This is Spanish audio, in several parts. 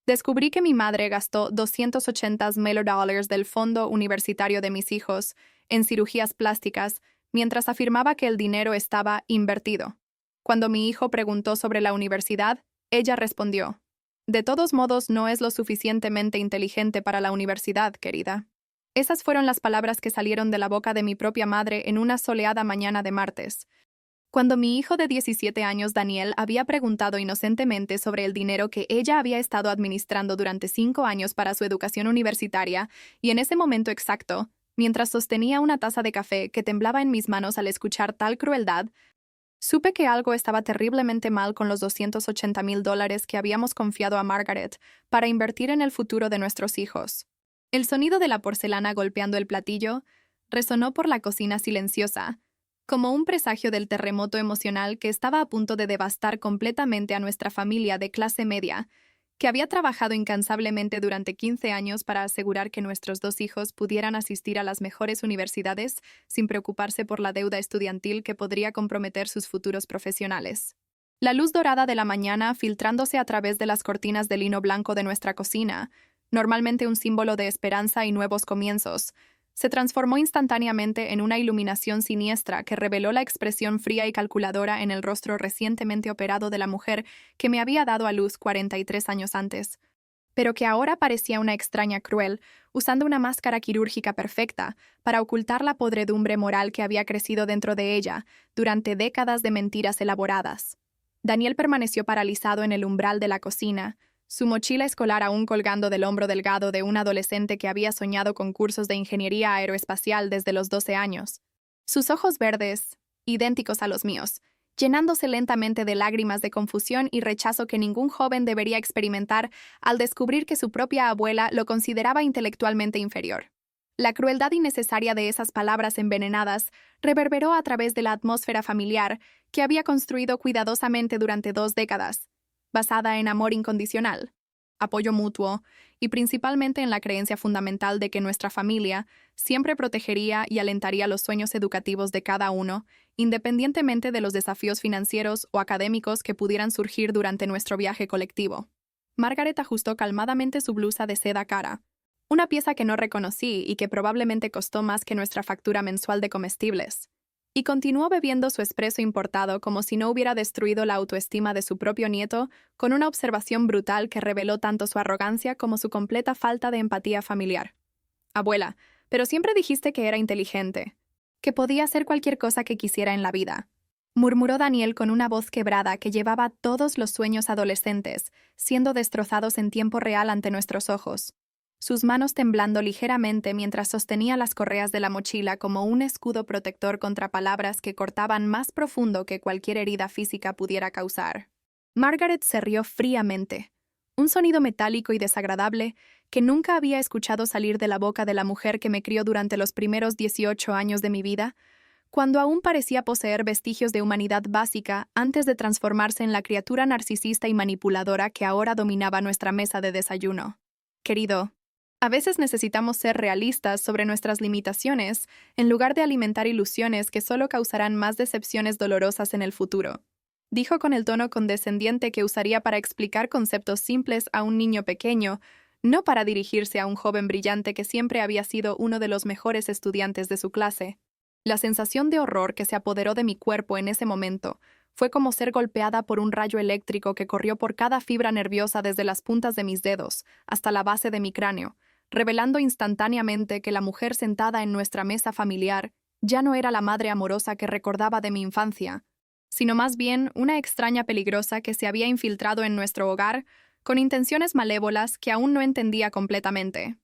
Descubrí que mi madre gastó $280,000 del fondo universitario de mis hijos en cirugías plásticas mientras afirmaba que el dinero estaba invertido. Cuando mi hijo preguntó sobre la universidad, ella respondió: "De todos modos, no es lo suficientemente inteligente para la universidad, querida". Esas fueron las palabras que salieron de la boca de mi propia madre en una soleada mañana de martes. Cuando mi hijo de 17 años, Daniel, había preguntado inocentemente sobre el dinero que ella había estado administrando durante 5 años para su educación universitaria, y en ese momento exacto, mientras sostenía una taza de café que temblaba en mis manos al escuchar tal crueldad, supe que algo estaba terriblemente mal con los $280,000 que habíamos confiado a Margaret para invertir en el futuro de nuestros hijos. El sonido de la porcelana golpeando el platillo resonó por la cocina silenciosa, como un presagio del terremoto emocional que estaba a punto de devastar completamente a nuestra familia de clase media, que había trabajado incansablemente durante 15 años para asegurar que nuestros 2 hijos pudieran asistir a las mejores universidades sin preocuparse por la deuda estudiantil que podría comprometer sus futuros profesionales. La luz dorada de la mañana filtrándose a través de las cortinas de lino blanco de nuestra cocina, normalmente un símbolo de esperanza y nuevos comienzos, se transformó instantáneamente en una iluminación siniestra que reveló la expresión fría y calculadora en el rostro recientemente operado de la mujer que me había dado a luz 43 años antes, pero que ahora parecía una extraña cruel, usando una máscara quirúrgica perfecta para ocultar la podredumbre moral que había crecido dentro de ella durante décadas de mentiras elaboradas. Daniel permaneció paralizado en el umbral de la cocina, su mochila escolar aún colgando del hombro delgado de un adolescente que había soñado con cursos de ingeniería aeroespacial desde los 12 años. Sus ojos verdes, idénticos a los míos, llenándose lentamente de lágrimas de confusión y rechazo que ningún joven debería experimentar al descubrir que su propia abuela lo consideraba intelectualmente inferior. La crueldad innecesaria de esas palabras envenenadas reverberó a través de la atmósfera familiar que había construido cuidadosamente durante 2 décadas, basada en amor incondicional, apoyo mutuo y principalmente en la creencia fundamental de que nuestra familia siempre protegería y alentaría los sueños educativos de cada uno, independientemente de los desafíos financieros o académicos que pudieran surgir durante nuestro viaje colectivo. Margaret ajustó calmadamente su blusa de seda cara, una pieza que no reconocí y que probablemente costó más que nuestra factura mensual de comestibles, y continuó bebiendo su espresso importado como si no hubiera destruido la autoestima de su propio nieto, con una observación brutal que reveló tanto su arrogancia como su completa falta de empatía familiar. Abuela, pero siempre dijiste que era inteligente, que podía hacer cualquier cosa que quisiera en la vida, murmuró Daniel con una voz quebrada que llevaba todos los sueños adolescentes, siendo destrozados en tiempo real ante nuestros ojos, sus manos temblando ligeramente mientras sostenía las correas de la mochila como un escudo protector contra palabras que cortaban más profundo que cualquier herida física pudiera causar. Margaret se rió fríamente, un sonido metálico y desagradable que nunca había escuchado salir de la boca de la mujer que me crió durante los primeros 18 años de mi vida, cuando aún parecía poseer vestigios de humanidad básica antes de transformarse en la criatura narcisista y manipuladora que ahora dominaba nuestra mesa de desayuno. Querido, a veces necesitamos ser realistas sobre nuestras limitaciones en lugar de alimentar ilusiones que solo causarán más decepciones dolorosas en el futuro, dijo con el tono condescendiente que usaría para explicar conceptos simples a un niño pequeño, no para dirigirse a un joven brillante que siempre había sido uno de los mejores estudiantes de su clase. La sensación de horror que se apoderó de mi cuerpo en ese momento fue como ser golpeada por un rayo eléctrico que corrió por cada fibra nerviosa desde las puntas de mis dedos hasta la base de mi cráneo, revelando instantáneamente que la mujer sentada en nuestra mesa familiar ya no era la madre amorosa que recordaba de mi infancia, sino más bien una extraña peligrosa que se había infiltrado en nuestro hogar con intenciones malévolas que aún no entendía completamente.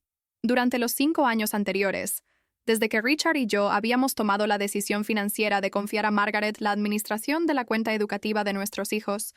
Durante los 5 años anteriores, desde que Richard y yo habíamos tomado la decisión financiera de confiar a Margaret la administración de la cuenta educativa de nuestros hijos,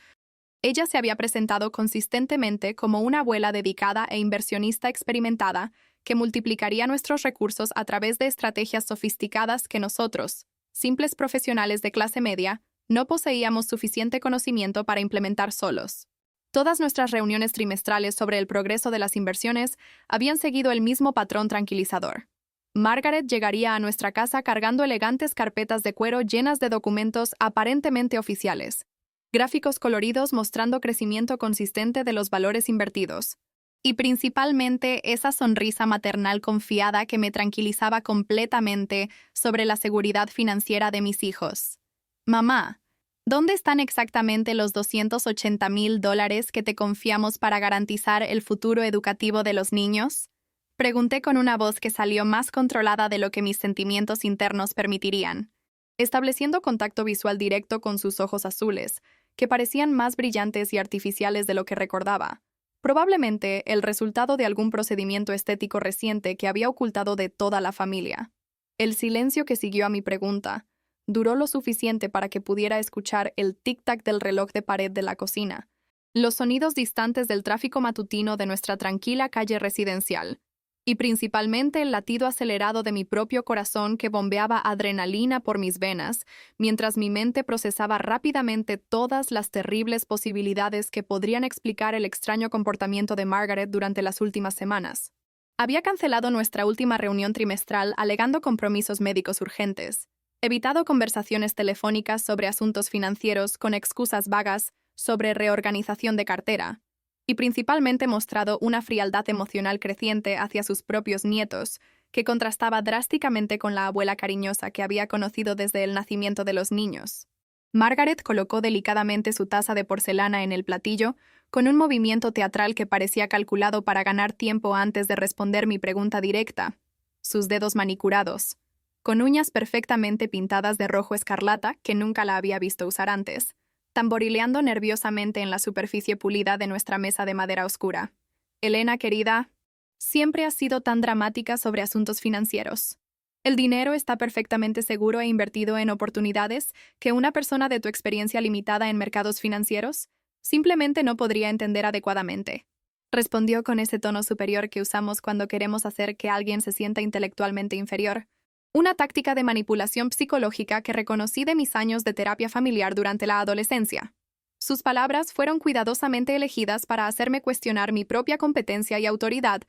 ella se había presentado consistentemente como una abuela dedicada e inversionista experimentada que multiplicaría nuestros recursos a través de estrategias sofisticadas que nosotros, simples profesionales de clase media, no poseíamos suficiente conocimiento para implementar solos. Todas nuestras reuniones trimestrales sobre el progreso de las inversiones habían seguido el mismo patrón tranquilizador. Margaret llegaría a nuestra casa cargando elegantes carpetas de cuero llenas de documentos aparentemente oficiales, gráficos coloridos mostrando crecimiento consistente de los valores invertidos, Y principalmente esa sonrisa maternal confiada que me tranquilizaba completamente sobre la seguridad financiera de mis hijos. Mamá, ¿dónde están exactamente los $280,000 que te confiamos para garantizar el futuro educativo de los niños? Pregunté con una voz que salió más controlada de lo que mis sentimientos internos permitirían, estableciendo contacto visual directo con sus ojos azules, que parecían más brillantes y artificiales de lo que recordaba. Probablemente el resultado de algún procedimiento estético reciente que había ocultado de toda la familia. El silencio que siguió a mi pregunta duró lo suficiente para que pudiera escuchar el tic-tac del reloj de pared de la cocina, los sonidos distantes del tráfico matutino de nuestra tranquila calle residencial, y principalmente el latido acelerado de mi propio corazón que bombeaba adrenalina por mis venas, mientras mi mente procesaba rápidamente todas las terribles posibilidades que podrían explicar el extraño comportamiento de Margaret durante las últimas semanas. Había cancelado nuestra última reunión trimestral alegando compromisos médicos urgentes, evitado conversaciones telefónicas sobre asuntos financieros con excusas vagas sobre reorganización de cartera, y principalmente mostrado una frialdad emocional creciente hacia sus propios nietos, que contrastaba drásticamente con la abuela cariñosa que había conocido desde el nacimiento de los niños. Margaret colocó delicadamente su taza de porcelana en el platillo, con un movimiento teatral que parecía calculado para ganar tiempo antes de responder mi pregunta directa. Sus dedos manicurados, con uñas perfectamente pintadas de rojo escarlata que nunca la había visto usar antes, tamborileando nerviosamente en la superficie pulida de nuestra mesa de madera oscura. Elena, querida, siempre has sido tan dramática sobre asuntos financieros. El dinero está perfectamente seguro e invertido en oportunidades que una persona de tu experiencia limitada en mercados financieros simplemente no podría entender adecuadamente. Respondió con ese tono superior que usamos cuando queremos hacer que alguien se sienta intelectualmente inferior. Una táctica de manipulación psicológica que reconocí de mis años de terapia familiar durante la adolescencia. Sus palabras fueron cuidadosamente elegidas para hacerme cuestionar mi propia competencia y autoridad,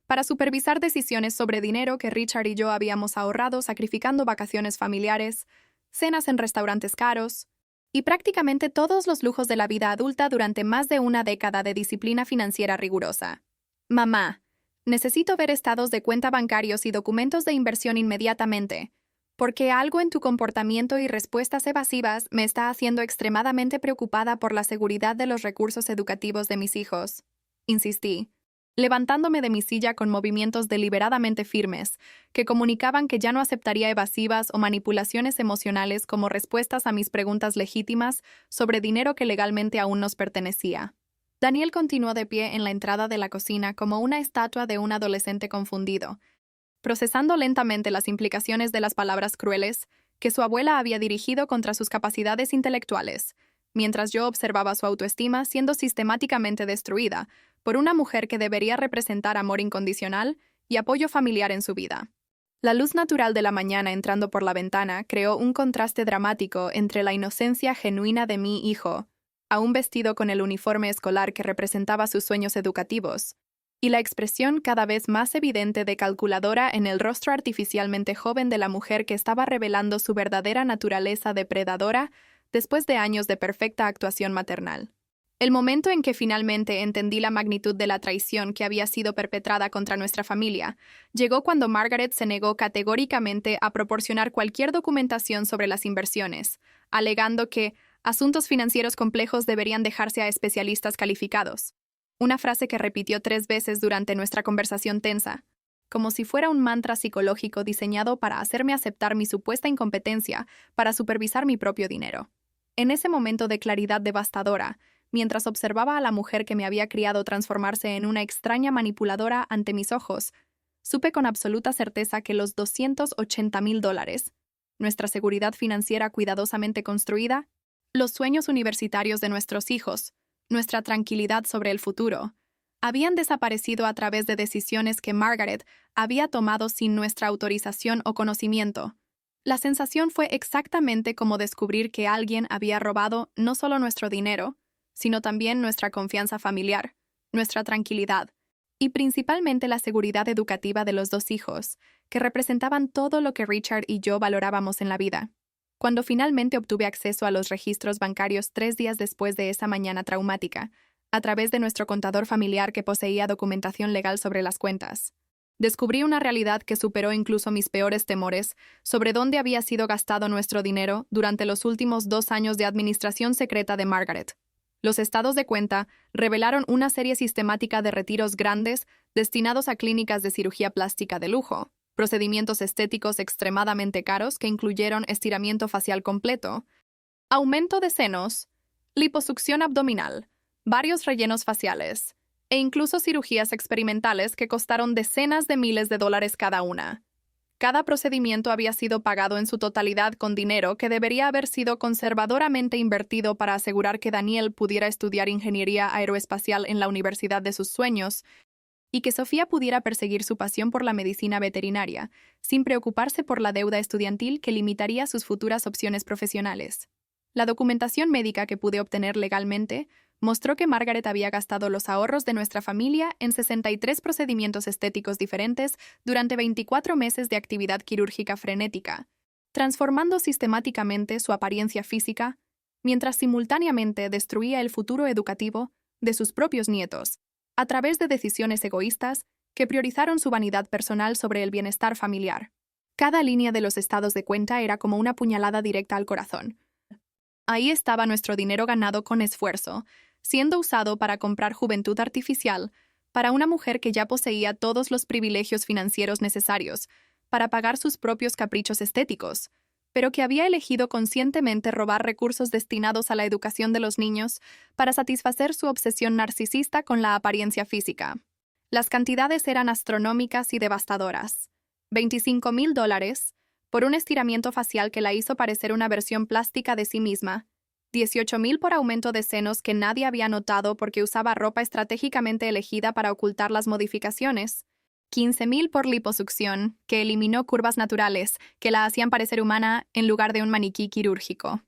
para supervisar decisiones sobre dinero que Richard y yo habíamos ahorrado sacrificando vacaciones familiares, cenas en restaurantes caros, y prácticamente todos los lujos de la vida adulta durante más de una década de disciplina financiera rigurosa. Mamá, necesito ver estados de cuenta bancarios y documentos de inversión inmediatamente, porque algo en tu comportamiento y respuestas evasivas me está haciendo extremadamente preocupada por la seguridad de los recursos educativos de mis hijos. Insistí, levantándome de mi silla con movimientos deliberadamente firmes, que comunicaban que ya no aceptaría evasivas o manipulaciones emocionales como respuestas a mis preguntas legítimas sobre dinero que legalmente aún nos pertenecía. Daniel continuó de pie en la entrada de la cocina como una estatua de un adolescente confundido, procesando lentamente las implicaciones de las palabras crueles que su abuela había dirigido contra sus capacidades intelectuales, mientras yo observaba su autoestima siendo sistemáticamente destruida por una mujer que debería representar amor incondicional y apoyo familiar en su vida. La luz natural de la mañana entrando por la ventana creó un contraste dramático entre la inocencia genuina de mi hijo, aún vestido con el uniforme escolar que representaba sus sueños educativos, y la expresión cada vez más evidente de calculadora en el rostro artificialmente joven de la mujer que estaba revelando su verdadera naturaleza depredadora después de años de perfecta actuación maternal. El momento en que finalmente entendí la magnitud de la traición que había sido perpetrada contra nuestra familia llegó cuando Margaret se negó categóricamente a proporcionar cualquier documentación sobre las inversiones, alegando que asuntos financieros complejos deberían dejarse a especialistas calificados. Una frase que repitió 3 veces durante nuestra conversación tensa, como si fuera un mantra psicológico diseñado para hacerme aceptar mi supuesta incompetencia para supervisar mi propio dinero. En ese momento de claridad devastadora, mientras observaba a la mujer que me había criado transformarse en una extraña manipuladora ante mis ojos, supe con absoluta certeza que los $280,000, nuestra seguridad financiera cuidadosamente construida, los sueños universitarios de nuestros hijos, nuestra tranquilidad sobre el futuro, habían desaparecido a través de decisiones que Margaret había tomado sin nuestra autorización o conocimiento. La sensación fue exactamente como descubrir que alguien había robado no solo nuestro dinero, sino también nuestra confianza familiar, nuestra tranquilidad, y principalmente la seguridad educativa de los 2 hijos, que representaban todo lo que Richard y yo valorábamos en la vida. Cuando finalmente obtuve acceso a los registros bancarios 3 días después de esa mañana traumática, a través de nuestro contador familiar que poseía documentación legal sobre las cuentas. Descubrí una realidad que superó incluso mis peores temores sobre dónde había sido gastado nuestro dinero durante los últimos 2 años de administración secreta de Margaret. Los estados de cuenta revelaron una serie sistemática de retiros grandes destinados a clínicas de cirugía plástica de lujo, procedimientos estéticos extremadamente caros que incluyeron estiramiento facial completo, aumento de senos, liposucción abdominal, varios rellenos faciales, e incluso cirugías experimentales que costaron decenas de miles de dólares cada una. Cada procedimiento había sido pagado en su totalidad con dinero que debería haber sido conservadoramente invertido para asegurar que Daniel pudiera estudiar ingeniería aeroespacial en la universidad de sus sueños y que Sofía pudiera perseguir su pasión por la medicina veterinaria, sin preocuparse por la deuda estudiantil que limitaría sus futuras opciones profesionales. La documentación médica que pude obtener legalmente mostró que Margaret había gastado los ahorros de nuestra familia en 63 procedimientos estéticos diferentes durante 24 meses de actividad quirúrgica frenética, transformando sistemáticamente su apariencia física, mientras simultáneamente destruía el futuro educativo de sus propios nietos, a través de decisiones egoístas que priorizaron su vanidad personal sobre el bienestar familiar. Cada línea de los estados de cuenta era como una puñalada directa al corazón. Ahí estaba nuestro dinero ganado con esfuerzo, siendo usado para comprar juventud artificial para una mujer que ya poseía todos los privilegios financieros necesarios para pagar sus propios caprichos estéticos, pero que había elegido conscientemente robar recursos destinados a la educación de los niños para satisfacer su obsesión narcisista con la apariencia física. Las cantidades eran astronómicas y devastadoras. $25,000 por un estiramiento facial que la hizo parecer una versión plástica de sí misma, $18,000 por aumento de senos que nadie había notado porque usaba ropa estratégicamente elegida para ocultar las modificaciones, $15,000 por liposucción, que eliminó curvas naturales que la hacían parecer humana en lugar de un maniquí quirúrgico.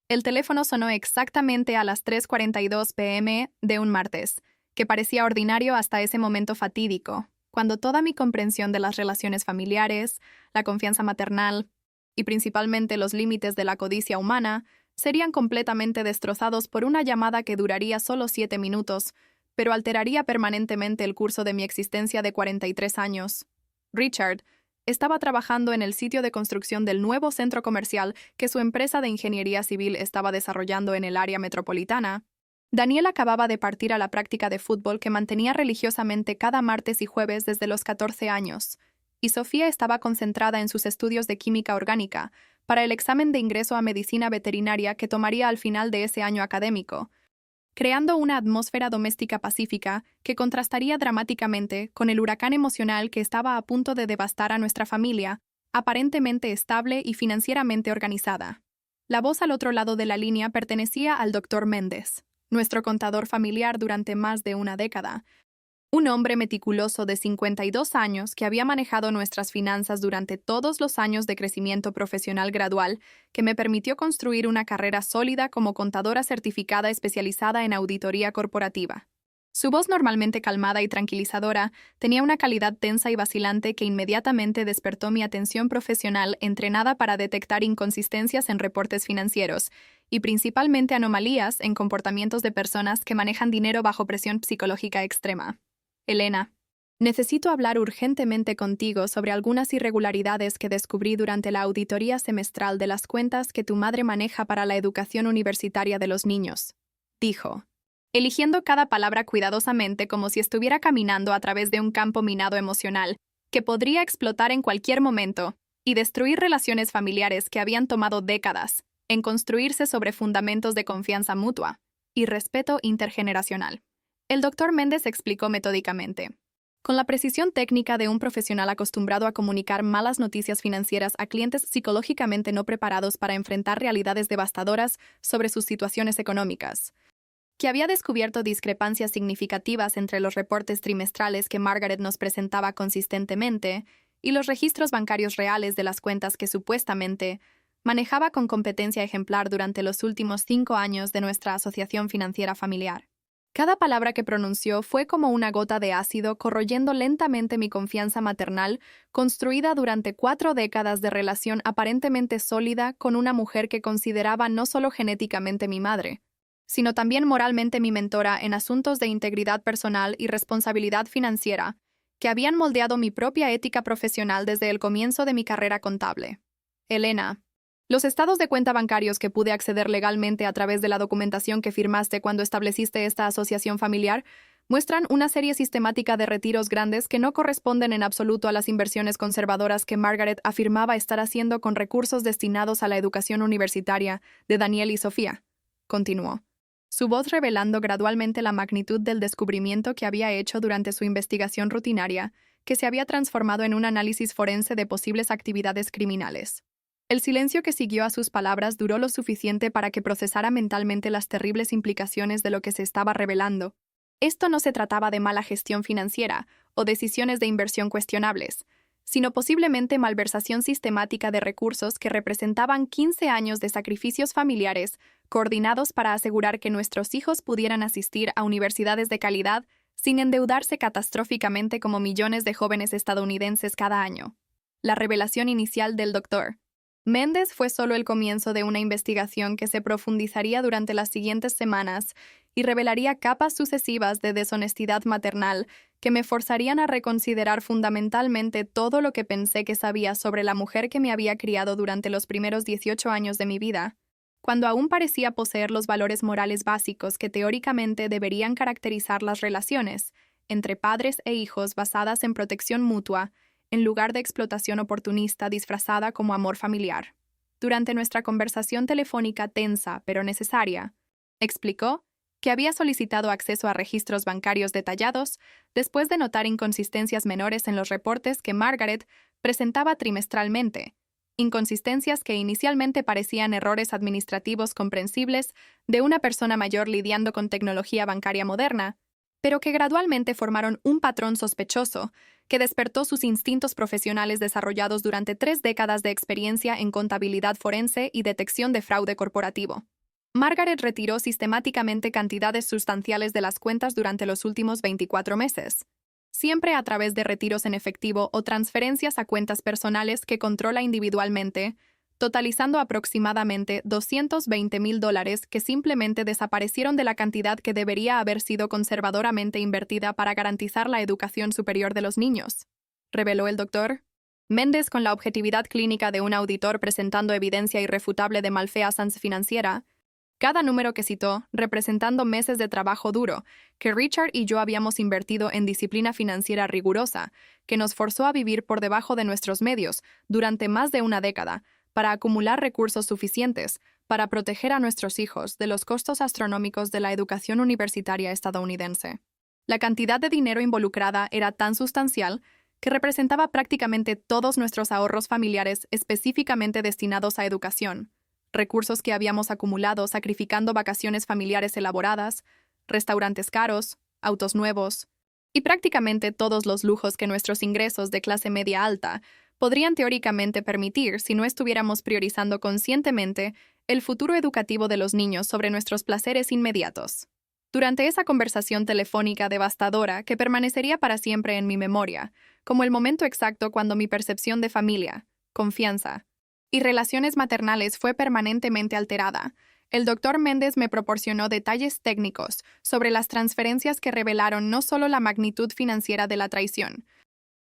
El teléfono sonó exactamente a las 3:42 p.m. de un martes, que parecía ordinario hasta ese momento fatídico, cuando toda mi comprensión de las relaciones familiares, la confianza maternal y principalmente los límites de la codicia humana serían completamente destrozados por una llamada que duraría solo 7 minutos, pero alteraría permanentemente el curso de mi existencia de 43 años. Richard estaba trabajando en el sitio de construcción del nuevo centro comercial que su empresa de ingeniería civil estaba desarrollando en el área metropolitana. Daniel acababa de partir a la práctica de fútbol que mantenía religiosamente cada martes y jueves desde los 14 años, y Sofía estaba concentrada en sus estudios de química orgánica para el examen de ingreso a medicina veterinaria que tomaría al final de ese año académico, creando una atmósfera doméstica pacífica que contrastaría dramáticamente con el huracán emocional que estaba a punto de devastar a nuestra familia, aparentemente estable y financieramente organizada. La voz al otro lado de la línea pertenecía al Dr. Méndez, nuestro contador familiar durante más de una década, un hombre meticuloso de 52 años que había manejado nuestras finanzas durante todos los años de crecimiento profesional gradual que me permitió construir una carrera sólida como contadora certificada especializada en auditoría corporativa. Su voz normalmente calmada y tranquilizadora tenía una calidad tensa y vacilante que inmediatamente despertó mi atención profesional entrenada para detectar inconsistencias en reportes financieros y principalmente anomalías en comportamientos de personas que manejan dinero bajo presión psicológica extrema. Elena, necesito hablar urgentemente contigo sobre algunas irregularidades que descubrí durante la auditoría semestral de las cuentas que tu madre maneja para la educación universitaria de los niños, dijo, eligiendo cada palabra cuidadosamente como si estuviera caminando a través de un campo minado emocional que podría explotar en cualquier momento y destruir relaciones familiares que habían tomado décadas en construirse sobre fundamentos de confianza mutua y respeto intergeneracional. El Dr. Méndez explicó metódicamente, con la precisión técnica de un profesional acostumbrado a comunicar malas noticias financieras a clientes psicológicamente no preparados para enfrentar realidades devastadoras sobre sus situaciones económicas, que había descubierto discrepancias significativas entre los reportes trimestrales que Margaret nos presentaba consistentemente y los registros bancarios reales de las cuentas que supuestamente manejaba con competencia ejemplar durante los últimos 5 años de nuestra asociación financiera familiar. Cada palabra que pronunció fue como una gota de ácido corroyendo lentamente mi confianza maternal, construida durante 4 décadas de relación aparentemente sólida con una mujer que consideraba no solo genéticamente mi madre, sino también moralmente mi mentora en asuntos de integridad personal y responsabilidad financiera, que habían moldeado mi propia ética profesional desde el comienzo de mi carrera contable. Elena, los estados de cuenta bancarios que pude acceder legalmente a través de la documentación que firmaste cuando estableciste esta asociación familiar muestran una serie sistemática de retiros grandes que no corresponden en absoluto a las inversiones conservadoras que Margaret afirmaba estar haciendo con recursos destinados a la educación universitaria de Daniel y Sofía. Continuó, su voz revelando gradualmente la magnitud del descubrimiento que había hecho durante su investigación rutinaria, que se había transformado en un análisis forense de posibles actividades criminales. El silencio que siguió a sus palabras duró lo suficiente para que procesara mentalmente las terribles implicaciones de lo que se estaba revelando. Esto no se trataba de mala gestión financiera o decisiones de inversión cuestionables, sino posiblemente malversación sistemática de recursos que representaban 15 años de sacrificios familiares coordinados para asegurar que nuestros hijos pudieran asistir a universidades de calidad sin endeudarse catastróficamente como millones de jóvenes estadounidenses cada año. La revelación inicial del Dr. Méndez fue solo el comienzo de una investigación que se profundizaría durante las siguientes semanas y revelaría capas sucesivas de deshonestidad maternal que me forzarían a reconsiderar fundamentalmente todo lo que pensé que sabía sobre la mujer que me había criado durante los primeros 18 años de mi vida, cuando aún parecía poseer los valores morales básicos que teóricamente deberían caracterizar las relaciones entre padres e hijos basadas en protección mutua, en lugar de explotación oportunista disfrazada como amor familiar. Durante nuestra conversación telefónica tensa pero necesaria, explicó que había solicitado acceso a registros bancarios detallados después de notar inconsistencias menores en los reportes que Margaret presentaba trimestralmente, inconsistencias que inicialmente parecían errores administrativos comprensibles de una persona mayor lidiando con tecnología bancaria moderna, pero que gradualmente formaron un patrón sospechoso que despertó sus instintos profesionales desarrollados durante 3 décadas de experiencia en contabilidad forense y detección de fraude corporativo. Margaret retiró sistemáticamente cantidades sustanciales de las cuentas durante los últimos 24 meses, siempre a través de retiros en efectivo o transferencias a cuentas personales que controla individualmente, totalizando aproximadamente $220,000 que simplemente desaparecieron de la cantidad que debería haber sido conservadoramente invertida para garantizar la educación superior de los niños, reveló el Dr. Méndez con la objetividad clínica de un auditor presentando evidencia irrefutable de malfeasance financiera. Cada número que citó, representando meses de trabajo duro, que Richard y yo habíamos invertido en disciplina financiera rigurosa, que nos forzó a vivir por debajo de nuestros medios durante más de una década, para acumular recursos suficientes para proteger a nuestros hijos de los costos astronómicos de la educación universitaria estadounidense. La cantidad de dinero involucrada era tan sustancial que representaba prácticamente todos nuestros ahorros familiares específicamente destinados a educación, recursos que habíamos acumulado sacrificando vacaciones familiares elaboradas, restaurantes caros, autos nuevos, y prácticamente todos los lujos que nuestros ingresos de clase media alta podrían teóricamente permitir si no estuviéramos priorizando conscientemente el futuro educativo de los niños sobre nuestros placeres inmediatos. Durante esa conversación telefónica devastadora que permanecería para siempre en mi memoria, como el momento exacto cuando mi percepción de familia, confianza y relaciones maternales fue permanentemente alterada, el Dr. Méndez me proporcionó detalles técnicos sobre las transferencias que revelaron no solo la magnitud financiera de la traición,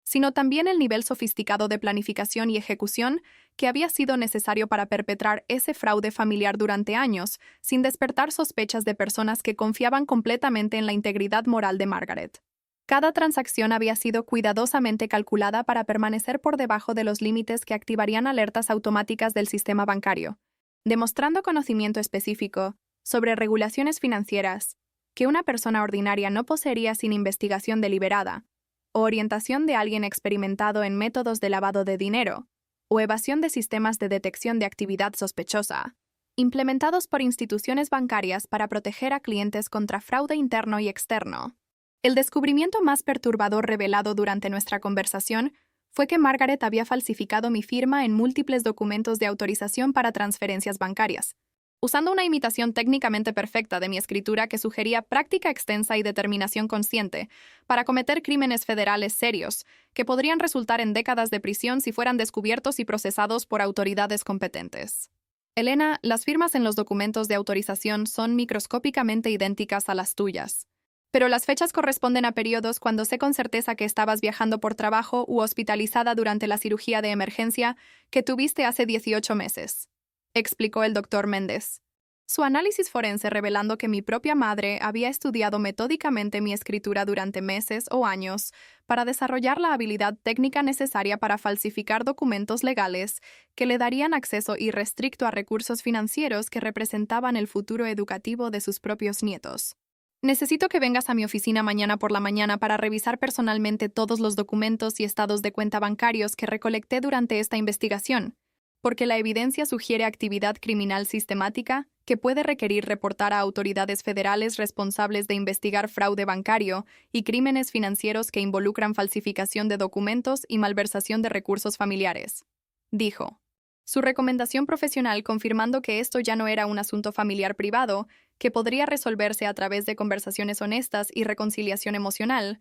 sino también el nivel sofisticado de planificación y ejecución que había sido necesario para perpetrar ese fraude familiar durante años, sin despertar sospechas de personas que confiaban completamente en la integridad moral de Margaret. Cada transacción había sido cuidadosamente calculada para permanecer por debajo de los límites que activarían alertas automáticas del sistema bancario, demostrando conocimiento específico sobre regulaciones financieras que una persona ordinaria no poseería sin investigación deliberada, o orientación de alguien experimentado en métodos de lavado de dinero, o evasión de sistemas de detección de actividad sospechosa, implementados por instituciones bancarias para proteger a clientes contra fraude interno y externo. El descubrimiento más perturbador revelado durante nuestra conversación fue que Margaret había falsificado mi firma en múltiples documentos de autorización para transferencias bancarias, usando una imitación técnicamente perfecta de mi escritura que sugería práctica extensa y determinación consciente para cometer crímenes federales serios que podrían resultar en décadas de prisión si fueran descubiertos y procesados por autoridades competentes. Elena, las firmas en los documentos de autorización son microscópicamente idénticas a las tuyas. Pero las fechas corresponden a periodos cuando sé con certeza que estabas viajando por trabajo u hospitalizada durante la cirugía de emergencia que tuviste hace 18 meses, explicó el doctor Méndez. Su análisis forense revelando que mi propia madre había estudiado metódicamente mi escritura durante meses o años para desarrollar la habilidad técnica necesaria para falsificar documentos legales que le darían acceso irrestricto a recursos financieros que representaban el futuro educativo de sus propios nietos. Necesito que vengas a mi oficina mañana por la mañana para revisar personalmente todos los documentos y estados de cuenta bancarios que recolecté durante esta investigación, porque la evidencia sugiere actividad criminal sistemática que puede requerir reportar a autoridades federales responsables de investigar fraude bancario y crímenes financieros que involucran falsificación de documentos y malversación de recursos familiares, dijo. Su recomendación profesional confirmando que esto ya no era un asunto familiar privado, que podría resolverse a través de conversaciones honestas y reconciliación emocional,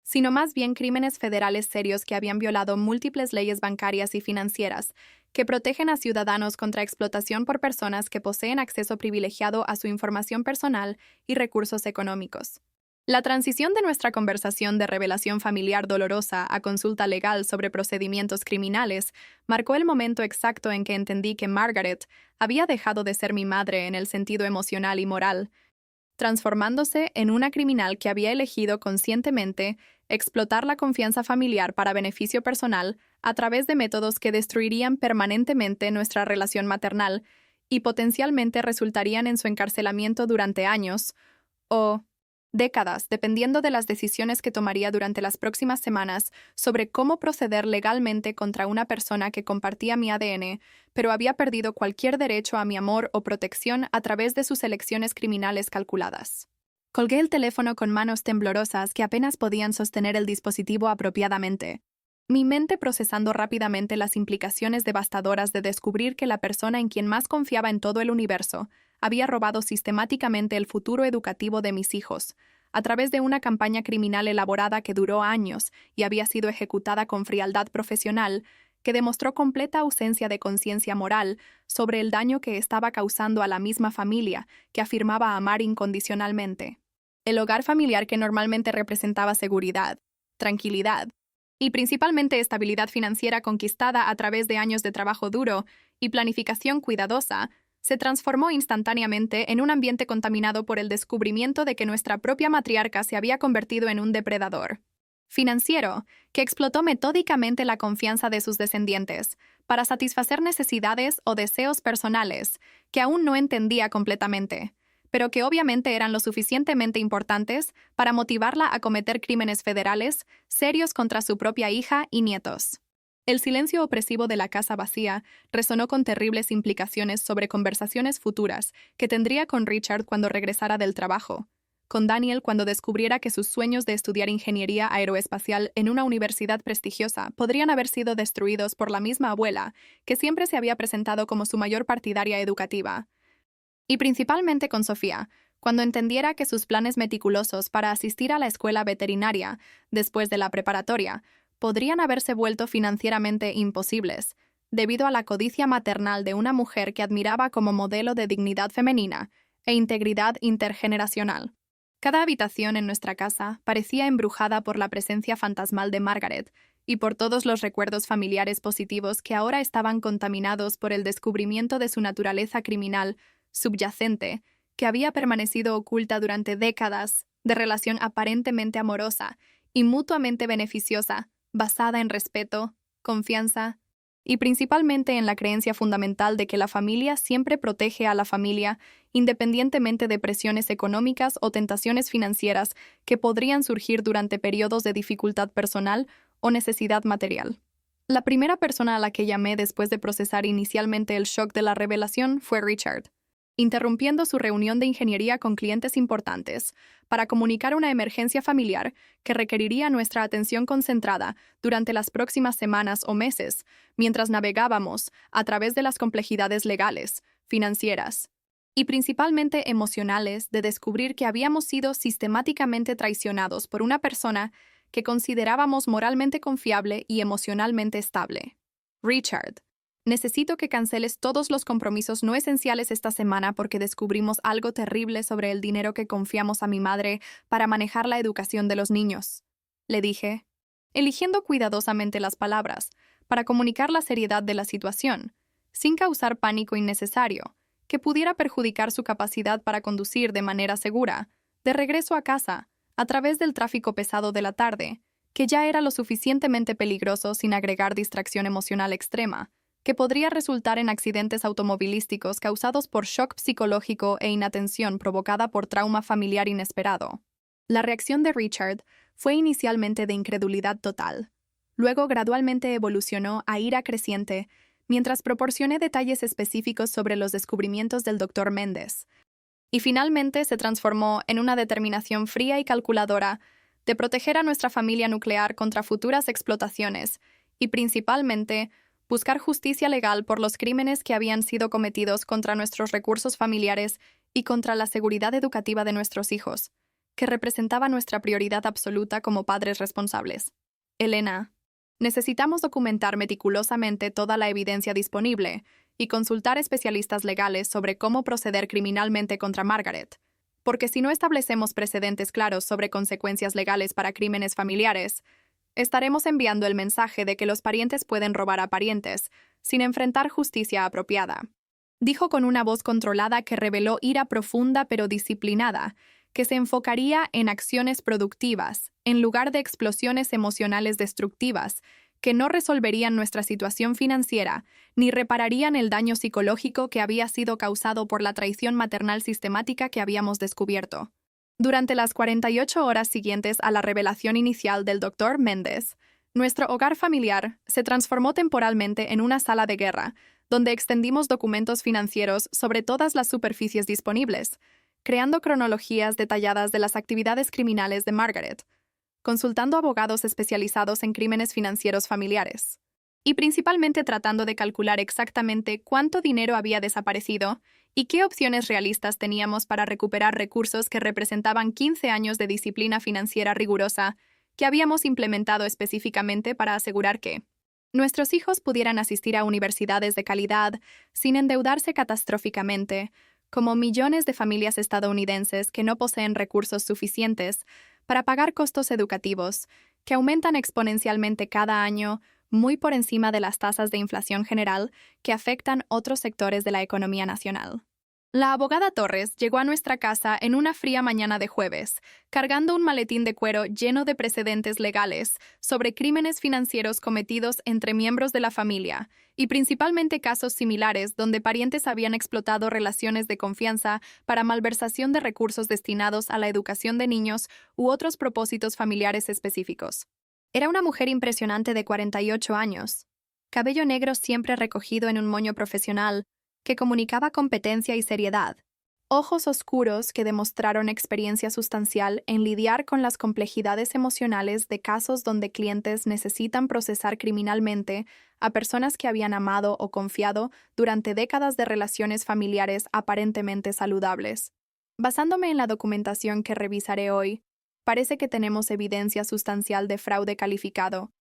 sino más bien crímenes federales serios que habían violado múltiples leyes bancarias y financieras, que protegen a ciudadanos contra explotación por personas que poseen acceso privilegiado a su información personal y recursos económicos. La transición de nuestra conversación de revelación familiar dolorosa a consulta legal sobre procedimientos criminales marcó el momento exacto en que entendí que Margaret había dejado de ser mi madre en el sentido emocional y moral, transformándose en una criminal que había elegido conscientemente explotar la confianza familiar para beneficio personal a través de métodos que destruirían permanentemente nuestra relación maternal y potencialmente resultarían en su encarcelamiento durante años o décadas, dependiendo de las decisiones que tomaría durante las próximas semanas sobre cómo proceder legalmente contra una persona que compartía mi ADN, pero había perdido cualquier derecho a mi amor o protección a través de sus elecciones criminales calculadas. Colgué el teléfono con manos temblorosas que apenas podían sostener el dispositivo apropiadamente, mi mente procesando rápidamente las implicaciones devastadoras de descubrir que la persona en quien más confiaba en todo el universo había robado sistemáticamente el futuro educativo de mis hijos, a través de una campaña criminal elaborada que duró años y había sido ejecutada con frialdad profesional, que demostró completa ausencia de conciencia moral sobre el daño que estaba causando a la misma familia que afirmaba amar incondicionalmente. El hogar familiar que normalmente representaba seguridad, tranquilidad y principalmente estabilidad financiera conquistada a través de años de trabajo duro y planificación cuidadosa, se transformó instantáneamente en un ambiente contaminado por el descubrimiento de que nuestra propia matriarca se había convertido en un depredador financiero que explotó metódicamente la confianza de sus descendientes para satisfacer necesidades o deseos personales que aún no entendía completamente, pero que obviamente eran lo suficientemente importantes para motivarla a cometer crímenes federales serios contra su propia hija y nietos. El silencio opresivo de la casa vacía resonó con terribles implicaciones sobre conversaciones futuras que tendría con Richard cuando regresara del trabajo, con Daniel cuando descubriera que sus sueños de estudiar ingeniería aeroespacial en una universidad prestigiosa podrían haber sido destruidos por la misma abuela, que siempre se había presentado como su mayor partidaria educativa. Y principalmente con Sofía, cuando entendiera que sus planes meticulosos para asistir a la escuela veterinaria después de la preparatoria podrían haberse vuelto financieramente imposibles, debido a la codicia maternal de una mujer que admiraba como modelo de dignidad femenina e integridad intergeneracional. Cada habitación en nuestra casa parecía embrujada por la presencia fantasmal de Margaret y por todos los recuerdos familiares positivos que ahora estaban contaminados por el descubrimiento de su naturaleza criminal subyacente, que había permanecido oculta durante décadas, de relación aparentemente amorosa y mutuamente beneficiosa, basada en respeto, confianza y principalmente en la creencia fundamental de que la familia siempre protege a la familia, independientemente de presiones económicas o tentaciones financieras que podrían surgir durante periodos de dificultad personal o necesidad material. La primera persona a la que llamé después de procesar inicialmente el shock de la revelación fue Richard, interrumpiendo su reunión de ingeniería con clientes importantes para comunicar una emergencia familiar que requeriría nuestra atención concentrada durante las próximas semanas o meses, mientras navegábamos a través de las complejidades legales, financieras y principalmente emocionales de descubrir que habíamos sido sistemáticamente traicionados por una persona que considerábamos moralmente confiable y emocionalmente estable. Richard, Necesito que canceles todos los compromisos no esenciales esta semana porque descubrimos algo terrible sobre el dinero que confiamos a mi madre para manejar la educación de los niños, le dije, eligiendo cuidadosamente las palabras para comunicar la seriedad de la situación, sin causar pánico innecesario, que pudiera perjudicar su capacidad para conducir de manera segura, de regreso a casa, a través del tráfico pesado de la tarde, que ya era lo suficientemente peligroso sin agregar distracción emocional extrema, que podría resultar en accidentes automovilísticos causados por shock psicológico e inatención provocada por trauma familiar inesperado. La reacción de Richard fue inicialmente de incredulidad total. Luego gradualmente evolucionó a ira creciente, mientras proporcioné detalles específicos sobre los descubrimientos del Dr. Méndez. Y finalmente se transformó en una determinación fría y calculadora de proteger a nuestra familia nuclear contra futuras explotaciones y, principalmente, buscar justicia legal por los crímenes que habían sido cometidos contra nuestros recursos familiares y contra la seguridad educativa de nuestros hijos, que representaba nuestra prioridad absoluta como padres responsables. Elena, necesitamos documentar meticulosamente toda la evidencia disponible y consultar especialistas legales sobre cómo proceder criminalmente contra Margaret, porque si no establecemos precedentes claros sobre consecuencias legales para crímenes familiares, estaremos enviando el mensaje de que los parientes pueden robar a parientes, sin enfrentar justicia apropiada. Dijo con una voz controlada que reveló ira profunda pero disciplinada, que se enfocaría en acciones productivas, en lugar de explosiones emocionales destructivas, que no resolverían nuestra situación financiera, ni repararían el daño psicológico que había sido causado por la traición maternal sistemática que habíamos descubierto. Durante las 48 horas siguientes a la revelación inicial del Dr. Méndez, nuestro hogar familiar se transformó temporalmente en una sala de guerra, donde extendimos documentos financieros sobre todas las superficies disponibles, creando cronologías detalladas de las actividades criminales de Margaret, consultando abogados especializados en crímenes financieros familiares, y principalmente tratando de calcular exactamente cuánto dinero había desaparecido y qué opciones realistas teníamos para recuperar recursos que representaban 15 años de disciplina financiera rigurosa que habíamos implementado específicamente para asegurar que nuestros hijos pudieran asistir a universidades de calidad sin endeudarse catastróficamente, como millones de familias estadounidenses que no poseen recursos suficientes para pagar costos educativos, que aumentan exponencialmente cada año, muy por encima de las tasas de inflación general que afectan otros sectores de la economía nacional. La abogada Torres llegó a nuestra casa en una fría mañana de jueves, cargando un maletín de cuero lleno de precedentes legales sobre crímenes financieros cometidos entre miembros de la familia, y principalmente casos similares donde parientes habían explotado relaciones de confianza para malversación de recursos destinados a la educación de niños u otros propósitos familiares específicos. Era una mujer impresionante de 48 años, cabello negro siempre recogido en un moño profesional, que comunicaba competencia y seriedad, ojos oscuros que demostraron experiencia sustancial en lidiar con las complejidades emocionales de casos donde clientes necesitan procesar criminalmente a personas que habían amado o confiado durante décadas de relaciones familiares aparentemente saludables. Basándome en la documentación que revisaré hoy, parece que tenemos evidencia sustancial de fraude calificado,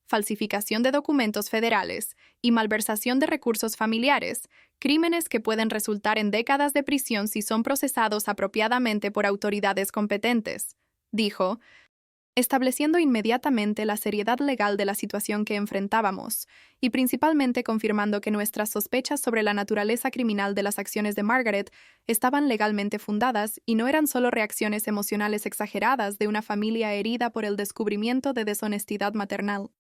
falsificación de documentos federales y malversación de recursos familiares, crímenes que pueden resultar en décadas de prisión si son procesados apropiadamente por autoridades competentes, dijo, estableciendo inmediatamente la seriedad legal de la situación que enfrentábamos y principalmente confirmando que nuestras sospechas sobre la naturaleza criminal de las acciones de Margaret estaban legalmente fundadas y no eran solo reacciones emocionales exageradas de una familia herida por el descubrimiento de deshonestidad maternal.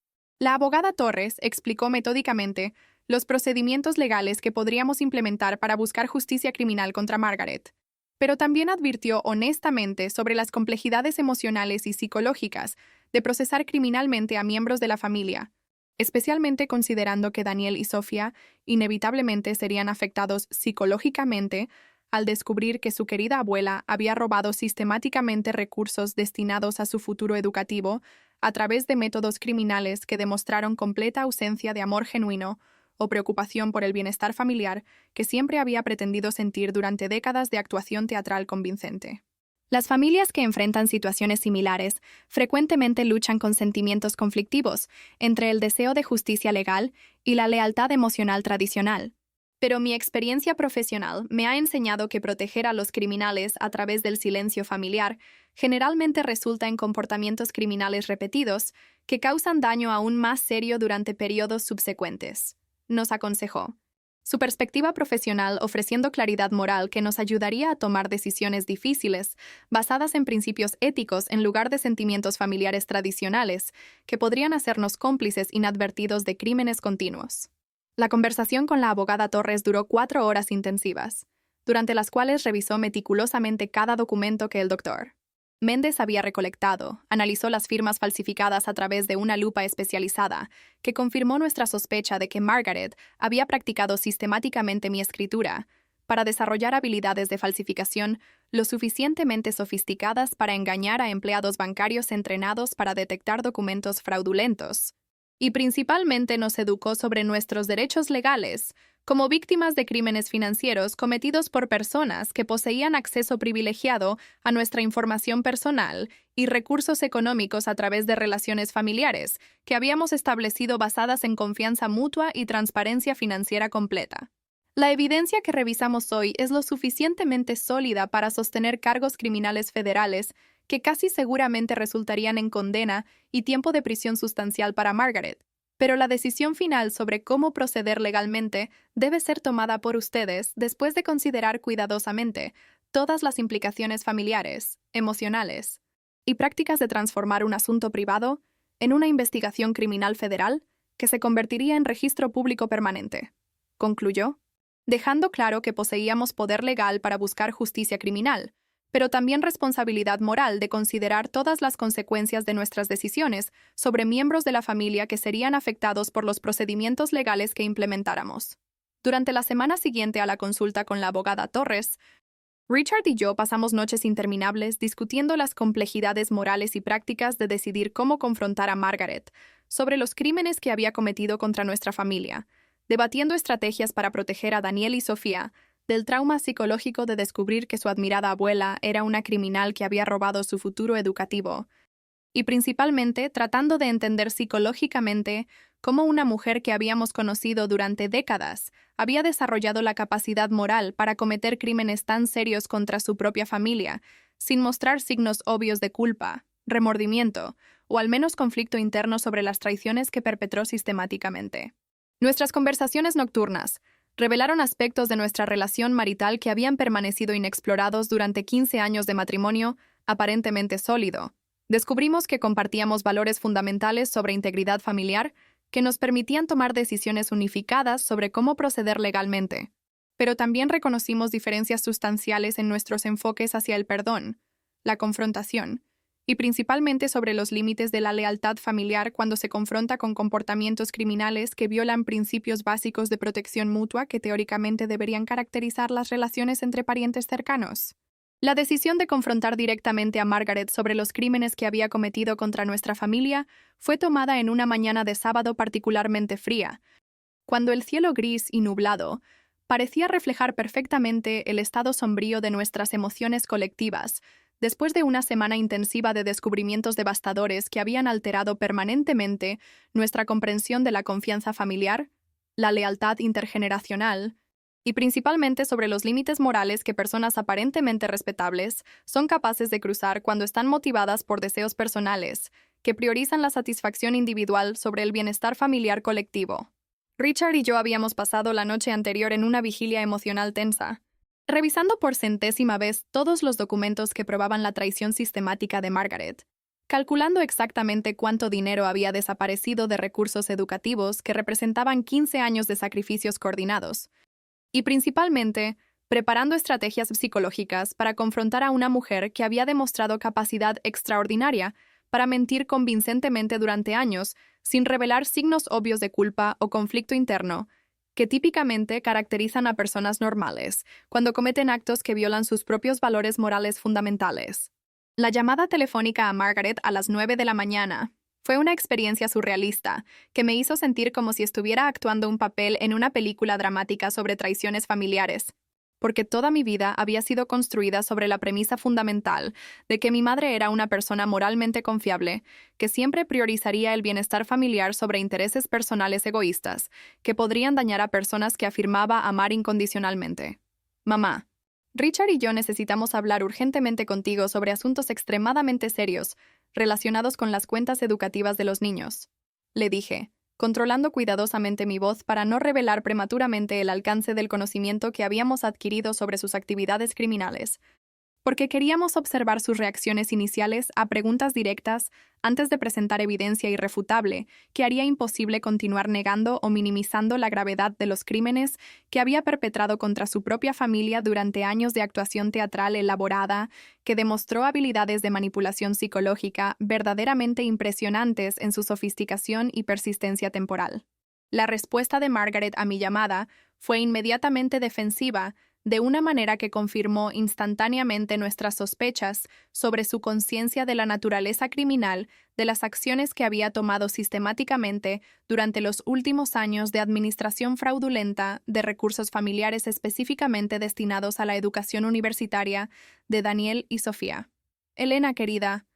La abogada Torres explicó metódicamente los procedimientos legales que podríamos implementar para buscar justicia criminal contra Margaret, pero también advirtió honestamente sobre las complejidades emocionales y psicológicas de procesar criminalmente a miembros de la familia, especialmente considerando que Daniel y Sofía inevitablemente serían afectados psicológicamente al descubrir que su querida abuela había robado sistemáticamente recursos destinados a su futuro educativo a través de métodos criminales que demostraron completa ausencia de amor genuino o preocupación por el bienestar familiar que siempre había pretendido sentir durante décadas de actuación teatral convincente. Las familias que enfrentan situaciones similares frecuentemente luchan con sentimientos conflictivos entre el deseo de justicia legal y la lealtad emocional tradicional. Pero mi experiencia profesional me ha enseñado que proteger a los criminales a través del silencio familiar generalmente resulta en comportamientos criminales repetidos que causan daño aún más serio durante periodos subsecuentes, nos aconsejó. Su perspectiva profesional ofreciendo claridad moral que nos ayudaría a tomar decisiones difíciles, basadas en principios éticos en lugar de sentimientos familiares tradicionales, que podrían hacernos cómplices inadvertidos de crímenes continuos. La conversación con la abogada Torres duró 4 horas intensivas, durante las cuales revisó meticulosamente cada documento que el Dr. Méndez había recolectado, analizó las firmas falsificadas a través de una lupa especializada, que confirmó nuestra sospecha de que Margaret había practicado sistemáticamente mi escritura para desarrollar habilidades de falsificación lo suficientemente sofisticadas para engañar a empleados bancarios entrenados para detectar documentos fraudulentos. Y principalmente nos educó sobre nuestros derechos legales, como víctimas de crímenes financieros cometidos por personas que poseían acceso privilegiado a nuestra información personal y recursos económicos a través de relaciones familiares que habíamos establecido basadas en confianza mutua y transparencia financiera completa. La evidencia que revisamos hoy es lo suficientemente sólida para sostener cargos criminales federales que casi seguramente resultarían en condena y tiempo de prisión sustancial para Margaret. Pero la decisión final sobre cómo proceder legalmente debe ser tomada por ustedes después de considerar cuidadosamente todas las implicaciones familiares, emocionales y prácticas de transformar un asunto privado en una investigación criminal federal que se convertiría en registro público permanente, concluyó, dejando claro que poseíamos poder legal para buscar justicia criminal, pero también responsabilidad moral de considerar todas las consecuencias de nuestras decisiones sobre miembros de la familia que serían afectados por los procedimientos legales que implementáramos. Durante la semana siguiente a la consulta con la abogada Torres, Richard y yo pasamos noches interminables discutiendo las complejidades morales y prácticas de decidir cómo confrontar a Margaret sobre los crímenes que había cometido contra nuestra familia, debatiendo estrategias para proteger a Daniel y Sofía del trauma psicológico de descubrir que su admirada abuela era una criminal que había robado su futuro educativo, y principalmente tratando de entender psicológicamente cómo una mujer que habíamos conocido durante décadas había desarrollado la capacidad moral para cometer crímenes tan serios contra su propia familia, sin mostrar signos obvios de culpa, remordimiento, o al menos conflicto interno sobre las traiciones que perpetró sistemáticamente. Nuestras conversaciones nocturnas revelaron aspectos de nuestra relación marital que habían permanecido inexplorados durante 15 años de matrimonio aparentemente sólido. Descubrimos que compartíamos valores fundamentales sobre integridad familiar que nos permitían tomar decisiones unificadas sobre cómo proceder legalmente. Pero también reconocimos diferencias sustanciales en nuestros enfoques hacia el perdón, la confrontación, y principalmente sobre los límites de la lealtad familiar cuando se confronta con comportamientos criminales que violan principios básicos de protección mutua que teóricamente deberían caracterizar las relaciones entre parientes cercanos. La decisión de confrontar directamente a Margaret sobre los crímenes que había cometido contra nuestra familia fue tomada en una mañana de sábado particularmente fría, cuando el cielo gris y nublado parecía reflejar perfectamente el estado sombrío de nuestras emociones colectivas, después de una semana intensiva de descubrimientos devastadores que habían alterado permanentemente nuestra comprensión de la confianza familiar, la lealtad intergeneracional y principalmente sobre los límites morales que personas aparentemente respetables son capaces de cruzar cuando están motivadas por deseos personales, que priorizan la satisfacción individual sobre el bienestar familiar colectivo. Richard y yo habíamos pasado la noche anterior en una vigilia emocional tensa, revisando por centésima vez todos los documentos que probaban la traición sistemática de Margaret, calculando exactamente cuánto dinero había desaparecido de recursos educativos que representaban 15 años de sacrificios coordinados, y principalmente preparando estrategias psicológicas para confrontar a una mujer que había demostrado capacidad extraordinaria para mentir convincentemente durante años sin revelar signos obvios de culpa o conflicto interno, que típicamente caracterizan a personas normales cuando cometen actos que violan sus propios valores morales fundamentales. La llamada telefónica a Margaret a las 9 de la mañana fue una experiencia surrealista que me hizo sentir como si estuviera actuando un papel en una película dramática sobre traiciones familiares. porque toda mi vida había sido construida sobre la premisa fundamental de que mi madre era una persona moralmente confiable, que siempre priorizaría el bienestar familiar sobre intereses personales egoístas, que podrían dañar a personas que afirmaba amar incondicionalmente. Mamá, Richard y yo necesitamos hablar urgentemente contigo sobre asuntos extremadamente serios relacionados con las cuentas educativas de los niños, le dije, controlando cuidadosamente mi voz para no revelar prematuramente el alcance del conocimiento que habíamos adquirido sobre sus actividades criminales, porque queríamos observar sus reacciones iniciales a preguntas directas antes de presentar evidencia irrefutable que haría imposible continuar negando o minimizando la gravedad de los crímenes que había perpetrado contra su propia familia durante años de actuación teatral elaborada, que demostró habilidades de manipulación psicológica verdaderamente impresionantes en su sofisticación y persistencia temporal. La respuesta de Margaret a mi llamada fue inmediatamente defensiva, de una manera que confirmó instantáneamente nuestras sospechas sobre su conciencia de la naturaleza criminal de las acciones que había tomado sistemáticamente durante los últimos años de administración fraudulenta de recursos familiares específicamente destinados a la educación universitaria de Daniel y Sofía. Elena, querida,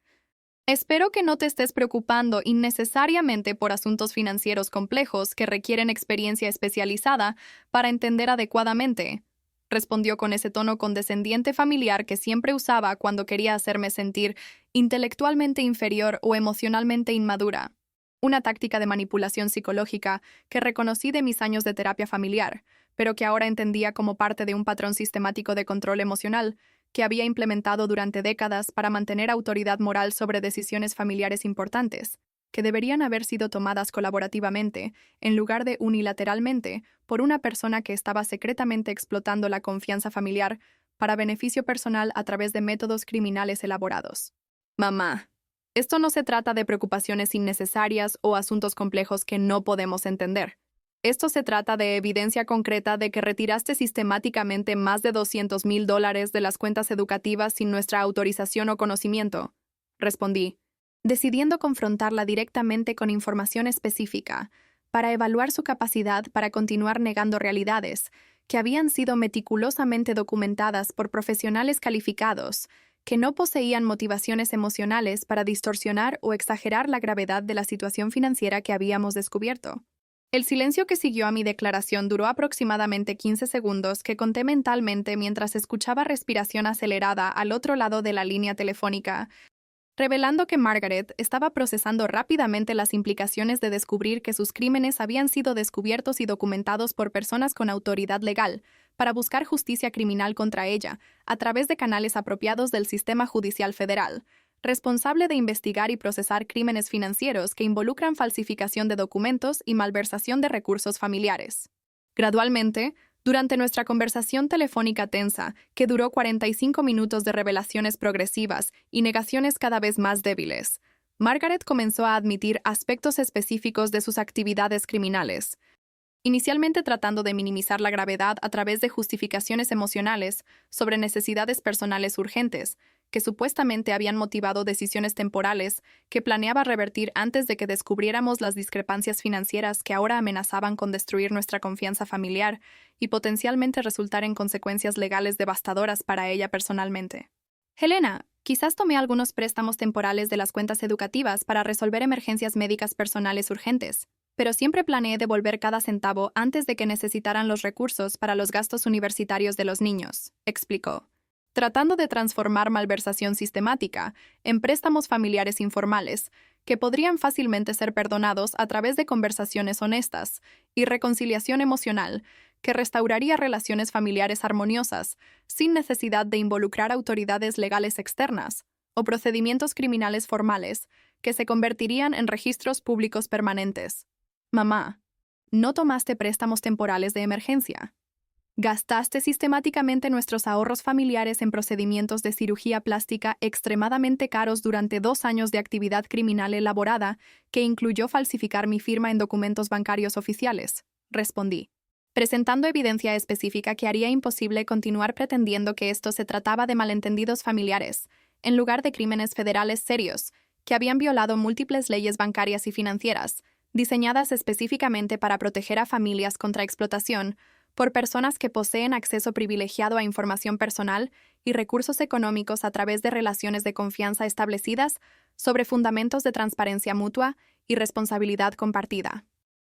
espero que no te estés preocupando innecesariamente por asuntos financieros complejos que requieren experiencia especializada para entender adecuadamente, respondió con ese tono condescendiente familiar que siempre usaba cuando quería hacerme sentir intelectualmente inferior o emocionalmente inmadura. Una táctica de manipulación psicológica que reconocí de mis años de terapia familiar, pero que ahora entendía como parte de un patrón sistemático de control emocional que había implementado durante décadas para mantener autoridad moral sobre decisiones familiares importantes, que deberían haber sido tomadas colaborativamente, en lugar de unilateralmente, por una persona que estaba secretamente explotando la confianza familiar para beneficio personal a través de métodos criminales elaborados. Mamá, esto no se trata de preocupaciones innecesarias o asuntos complejos que no podemos entender. Esto se trata de evidencia concreta de que retiraste sistemáticamente más de $200,000 de las cuentas educativas sin nuestra autorización o conocimiento, respondí, decidiendo confrontarla directamente con información específica para evaluar su capacidad para continuar negando realidades que habían sido meticulosamente documentadas por profesionales calificados que no poseían motivaciones emocionales para distorsionar o exagerar la gravedad de la situación financiera que habíamos descubierto. El silencio que siguió a mi declaración duró aproximadamente 15 segundos que conté mentalmente mientras escuchaba respiración acelerada al otro lado de la línea telefónica, revelando que Margaret estaba procesando rápidamente las implicaciones de descubrir que sus crímenes habían sido descubiertos y documentados por personas con autoridad legal para buscar justicia criminal contra ella a través de canales apropiados del sistema judicial federal, responsable de investigar y procesar crímenes financieros que involucran falsificación de documentos y malversación de recursos familiares. Gradualmente, durante nuestra conversación telefónica tensa, que duró 45 minutos de revelaciones progresivas y negaciones cada vez más débiles, Margaret comenzó a admitir aspectos específicos de sus actividades criminales, inicialmente tratando de minimizar la gravedad a través de justificaciones emocionales sobre necesidades personales urgentes, que supuestamente habían motivado decisiones temporales que planeaba revertir antes de que descubriéramos las discrepancias financieras que ahora amenazaban con destruir nuestra confianza familiar y potencialmente resultar en consecuencias legales devastadoras para ella personalmente. Helena, quizás tomé algunos préstamos temporales de las cuentas educativas para resolver emergencias médicas personales urgentes, pero siempre planeé devolver cada centavo antes de que necesitaran los recursos para los gastos universitarios de los niños, explicó, tratando de transformar malversación sistemática en préstamos familiares informales, que podrían fácilmente ser perdonados a través de conversaciones honestas y reconciliación emocional, que restauraría relaciones familiares armoniosas, sin necesidad de involucrar autoridades legales externas o procedimientos criminales formales, que se convertirían en registros públicos permanentes. Mamá, no tomaste préstamos temporales de emergencia. Gastaste sistemáticamente nuestros ahorros familiares en procedimientos de cirugía plástica extremadamente caros durante 2 años de actividad criminal elaborada que incluyó falsificar mi firma en documentos bancarios oficiales, respondí, presentando evidencia específica que haría imposible continuar pretendiendo que esto se trataba de malentendidos familiares, en lugar de crímenes federales serios, que habían violado múltiples leyes bancarias y financieras, diseñadas específicamente para proteger a familias contra explotación, por personas que poseen acceso privilegiado a información personal y recursos económicos a través de relaciones de confianza establecidas sobre fundamentos de transparencia mutua y responsabilidad compartida.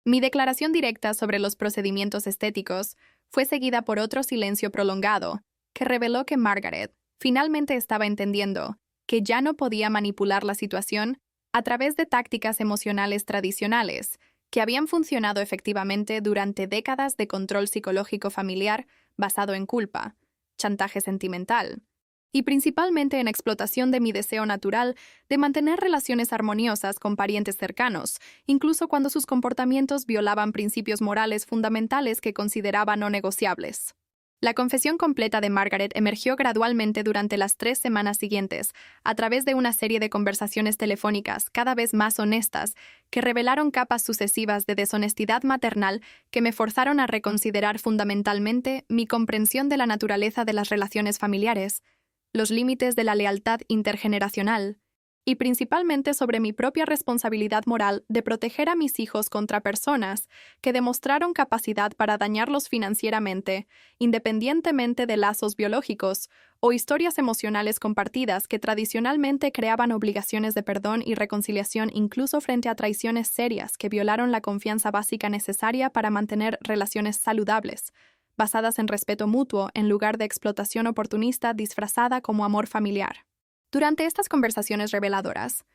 Mi declaración directa sobre los procedimientos estéticos fue seguida por otro silencio prolongado, que reveló que Margaret finalmente estaba entendiendo que ya no podía manipular la situación a través de tácticas emocionales tradicionales que habían funcionado efectivamente durante décadas de control psicológico familiar basado en culpa, chantaje sentimental y principalmente en explotación de mi deseo natural de mantener relaciones armoniosas con parientes cercanos, incluso cuando sus comportamientos violaban principios morales fundamentales que consideraba no negociables. La confesión completa de Margaret emergió gradualmente durante las 3 semanas siguientes, a través de una serie de conversaciones telefónicas cada vez más honestas que revelaron capas sucesivas de deshonestidad maternal que me forzaron a reconsiderar fundamentalmente mi comprensión de la naturaleza de las relaciones familiares, los límites de la lealtad intergeneracional, y principalmente sobre mi propia responsabilidad moral de proteger a mis hijos contra personas que demostraron capacidad para dañarlos financieramente, independientemente de lazos biológicos o historias emocionales compartidas que tradicionalmente creaban obligaciones de perdón y reconciliación incluso frente a traiciones serias que violaron la confianza básica necesaria para mantener relaciones saludables, basadas en respeto mutuo en lugar de explotación oportunista disfrazada como amor familiar. Durante estas conversaciones reveladoras,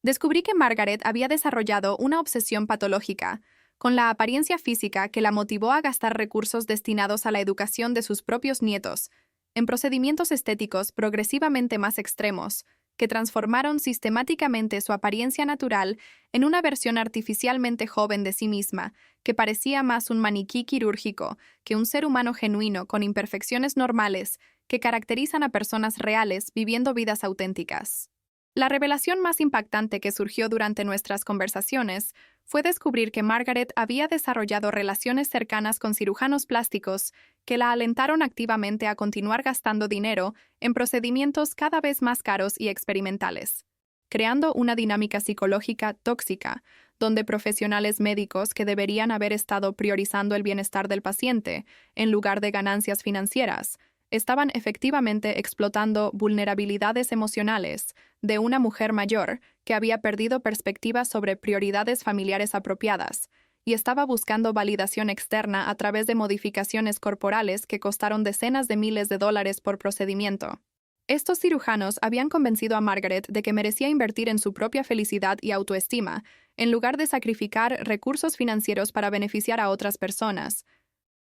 descubrí que Margaret había desarrollado una obsesión patológica con la apariencia física que la motivó a gastar recursos destinados a la educación de sus propios nietos en procedimientos estéticos progresivamente más extremos, que transformaron sistemáticamente su apariencia natural en una versión artificialmente joven de sí misma, que parecía más un maniquí quirúrgico que un ser humano genuino con imperfecciones normales que caracterizan a personas reales viviendo vidas auténticas. La revelación más impactante que surgió durante nuestras conversaciones fue descubrir que Margaret había desarrollado relaciones cercanas con cirujanos plásticos que la alentaron activamente a continuar gastando dinero en procedimientos cada vez más caros y experimentales, creando una dinámica psicológica tóxica, donde profesionales médicos que deberían haber estado priorizando el bienestar del paciente en lugar de ganancias financieras, estaban efectivamente explotando vulnerabilidades emocionales de una mujer mayor que había perdido perspectivas sobre prioridades familiares apropiadas y estaba buscando validación externa a través de modificaciones corporales que costaron decenas de miles de dólares por procedimiento. Estos cirujanos habían convencido a Margaret de que merecía invertir en su propia felicidad y autoestima, en lugar de sacrificar recursos financieros para beneficiar a otras personas,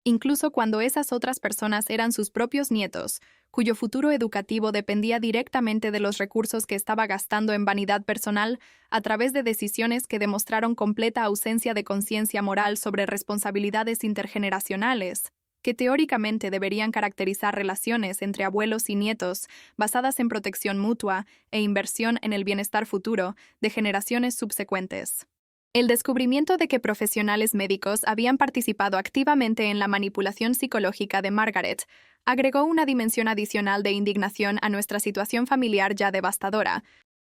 incluso cuando esas otras personas eran sus propios nietos, cuyo futuro educativo dependía directamente de los recursos que estaba gastando en vanidad personal a través de decisiones que demostraron completa ausencia de conciencia moral sobre responsabilidades intergeneracionales, que teóricamente deberían caracterizar relaciones entre abuelos y nietos basadas en protección mutua e inversión en el bienestar futuro de generaciones subsecuentes. El descubrimiento de que profesionales médicos habían participado activamente en la manipulación psicológica de Margaret agregó una dimensión adicional de indignación a nuestra situación familiar ya devastadora,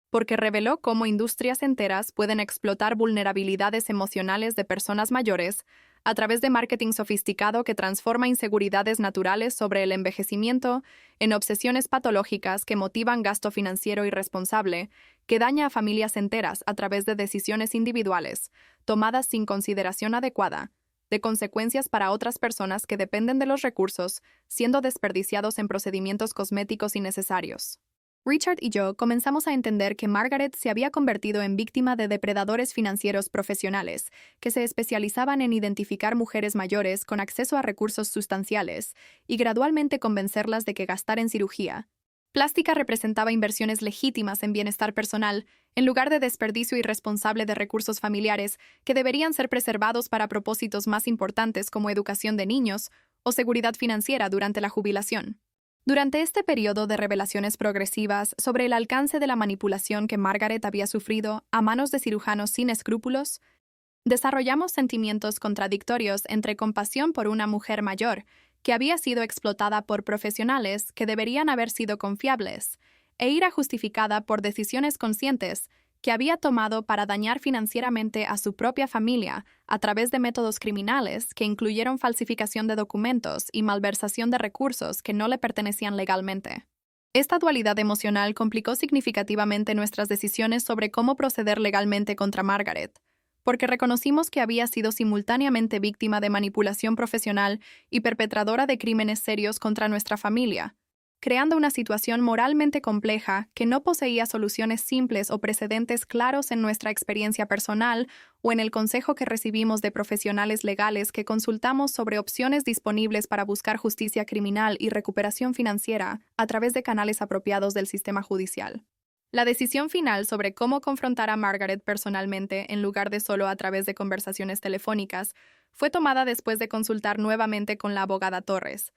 porque reveló cómo industrias enteras pueden explotar vulnerabilidades emocionales de personas mayores a través de marketing sofisticado que transforma inseguridades naturales sobre el envejecimiento en obsesiones patológicas que motivan gasto financiero irresponsable, que daña a familias enteras a través de decisiones individuales, tomadas sin consideración adecuada, de consecuencias para otras personas que dependen de los recursos, siendo desperdiciados en procedimientos cosméticos innecesarios. Richard y yo comenzamos a entender que Margaret se había convertido en víctima de depredadores financieros profesionales, que se especializaban en identificar mujeres mayores con acceso a recursos sustanciales y gradualmente convencerlas de que gastar en cirugía plástica representaba inversiones legítimas en bienestar personal, en lugar de desperdicio irresponsable de recursos familiares que deberían ser preservados para propósitos más importantes como educación de niños o seguridad financiera durante la jubilación. Durante este periodo de revelaciones progresivas sobre el alcance de la manipulación que Margaret había sufrido a manos de cirujanos sin escrúpulos, desarrollamos sentimientos contradictorios entre compasión por una mujer mayor que había sido explotada por profesionales que deberían haber sido confiables, e ira justificada por decisiones conscientes que había tomado para dañar financieramente a su propia familia a través de métodos criminales que incluyeron falsificación de documentos y malversación de recursos que no le pertenecían legalmente. Esta dualidad emocional complicó significativamente nuestras decisiones sobre cómo proceder legalmente contra Margaret, porque reconocimos que había sido simultáneamente víctima de manipulación profesional y perpetradora de crímenes serios contra nuestra familia, creando una situación moralmente compleja que no poseía soluciones simples o precedentes claros en nuestra experiencia personal o en el consejo que recibimos de profesionales legales que consultamos sobre opciones disponibles para buscar justicia criminal y recuperación financiera a través de canales apropiados del sistema judicial. La decisión final sobre cómo confrontar a Margaret personalmente en lugar de solo a través de conversaciones telefónicas fue tomada después de consultar nuevamente con la abogada Torres,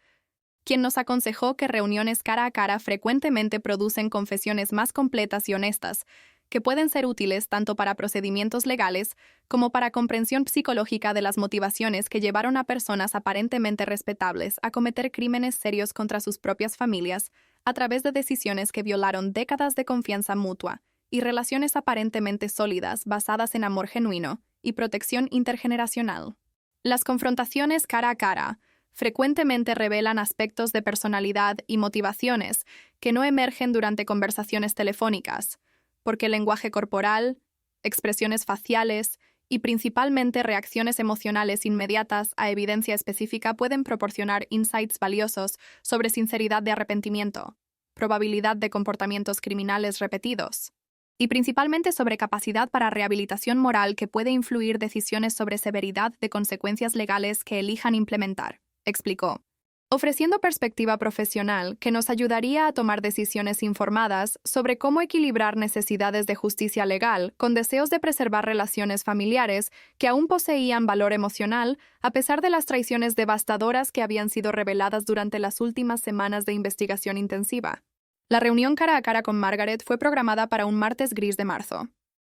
quien nos aconsejó que reuniones cara a cara frecuentemente producen confesiones más completas y honestas, que pueden ser útiles tanto para procedimientos legales como para comprensión psicológica de las motivaciones que llevaron a personas aparentemente respetables a cometer crímenes serios contra sus propias familias a través de decisiones que violaron décadas de confianza mutua y relaciones aparentemente sólidas basadas en amor genuino y protección intergeneracional. Las confrontaciones cara a cara frecuentemente revelan aspectos de personalidad y motivaciones que no emergen durante conversaciones telefónicas, porque el lenguaje corporal, expresiones faciales y principalmente reacciones emocionales inmediatas a evidencia específica pueden proporcionar insights valiosos sobre sinceridad de arrepentimiento, probabilidad de comportamientos criminales repetidos, y principalmente sobre capacidad para rehabilitación moral que puede influir decisiones sobre severidad de consecuencias legales que elijan implementar, explicó, ofreciendo perspectiva profesional que nos ayudaría a tomar decisiones informadas sobre cómo equilibrar necesidades de justicia legal con deseos de preservar relaciones familiares que aún poseían valor emocional a pesar de las traiciones devastadoras que habían sido reveladas durante las últimas semanas de investigación intensiva. La reunión cara a cara con Margaret fue programada para un martes gris de marzo,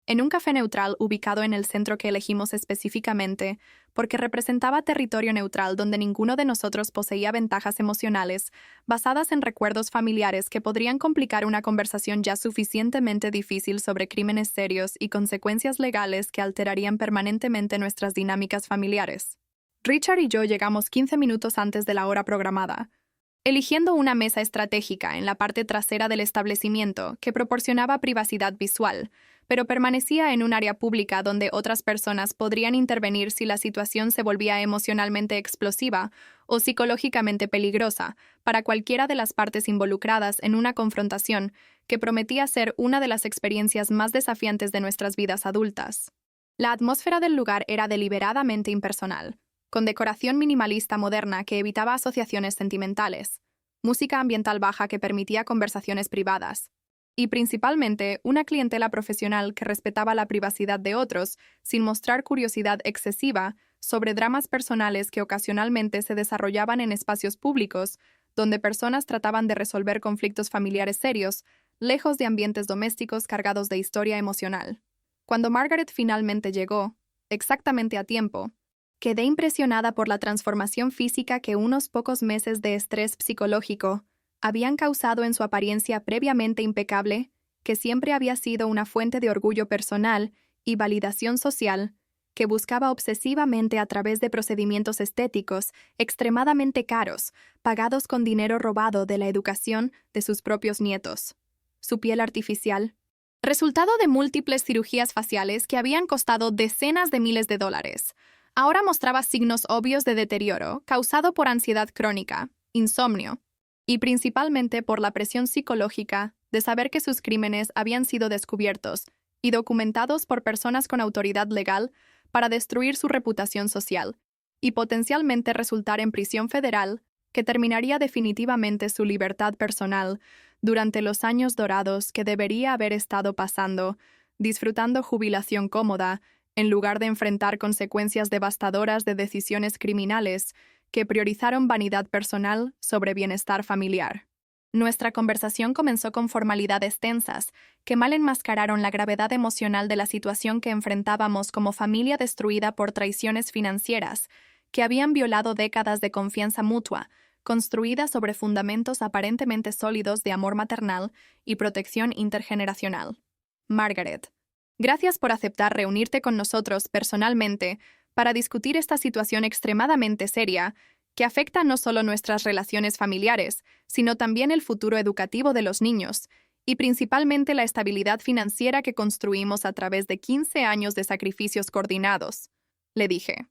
en un café neutral ubicado en el centro que elegimos específicamente porque representaba territorio neutral donde ninguno de nosotros poseía ventajas emocionales basadas en recuerdos familiares que podrían complicar una conversación ya suficientemente difícil sobre crímenes serios y consecuencias legales que alterarían permanentemente nuestras dinámicas familiares. Richard y yo llegamos 15 minutos antes de la hora programada, eligiendo una mesa estratégica en la parte trasera del establecimiento que proporcionaba privacidad visual, pero permanecía en un área pública donde otras personas podrían intervenir si la situación se volvía emocionalmente explosiva o psicológicamente peligrosa para cualquiera de las partes involucradas en una confrontación que prometía ser una de las experiencias más desafiantes de nuestras vidas adultas. La atmósfera del lugar era deliberadamente impersonal, con decoración minimalista moderna que evitaba asociaciones sentimentales, música ambiental baja que permitía conversaciones privadas, y principalmente una clientela profesional que respetaba la privacidad de otros sin mostrar curiosidad excesiva sobre dramas personales que ocasionalmente se desarrollaban en espacios públicos, donde personas trataban de resolver conflictos familiares serios, lejos de ambientes domésticos cargados de historia emocional. Cuando Margaret finalmente llegó, exactamente a tiempo, quedé impresionada por la transformación física que unos pocos meses de estrés psicológico habían causado en su apariencia previamente impecable, que siempre había sido una fuente de orgullo personal y validación social, que buscaba obsesivamente a través de procedimientos estéticos extremadamente caros, pagados con dinero robado de la educación de sus propios nietos. Su piel artificial, resultado de múltiples cirugías faciales que habían costado decenas de miles de dólares, ahora mostraba signos obvios de deterioro causado por ansiedad crónica, insomnio, y principalmente por la presión psicológica de saber que sus crímenes habían sido descubiertos y documentados por personas con autoridad legal para destruir su reputación social y potencialmente resultar en prisión federal que terminaría definitivamente su libertad personal durante los años dorados que debería haber estado pasando, disfrutando jubilación cómoda en lugar de enfrentar consecuencias devastadoras de decisiones criminales que priorizaron vanidad personal sobre bienestar familiar. Nuestra conversación comenzó con formalidades tensas que mal enmascararon la gravedad emocional de la situación que enfrentábamos como familia destruida por traiciones financieras que habían violado décadas de confianza mutua, construida sobre fundamentos aparentemente sólidos de amor maternal y protección intergeneracional. Margaret, Gracias por aceptar reunirte con nosotros personalmente para discutir esta situación extremadamente seria que afecta no solo nuestras relaciones familiares, sino también el futuro educativo de los niños, y principalmente la estabilidad financiera que construimos a través de 15 años de sacrificios coordinados, le dije,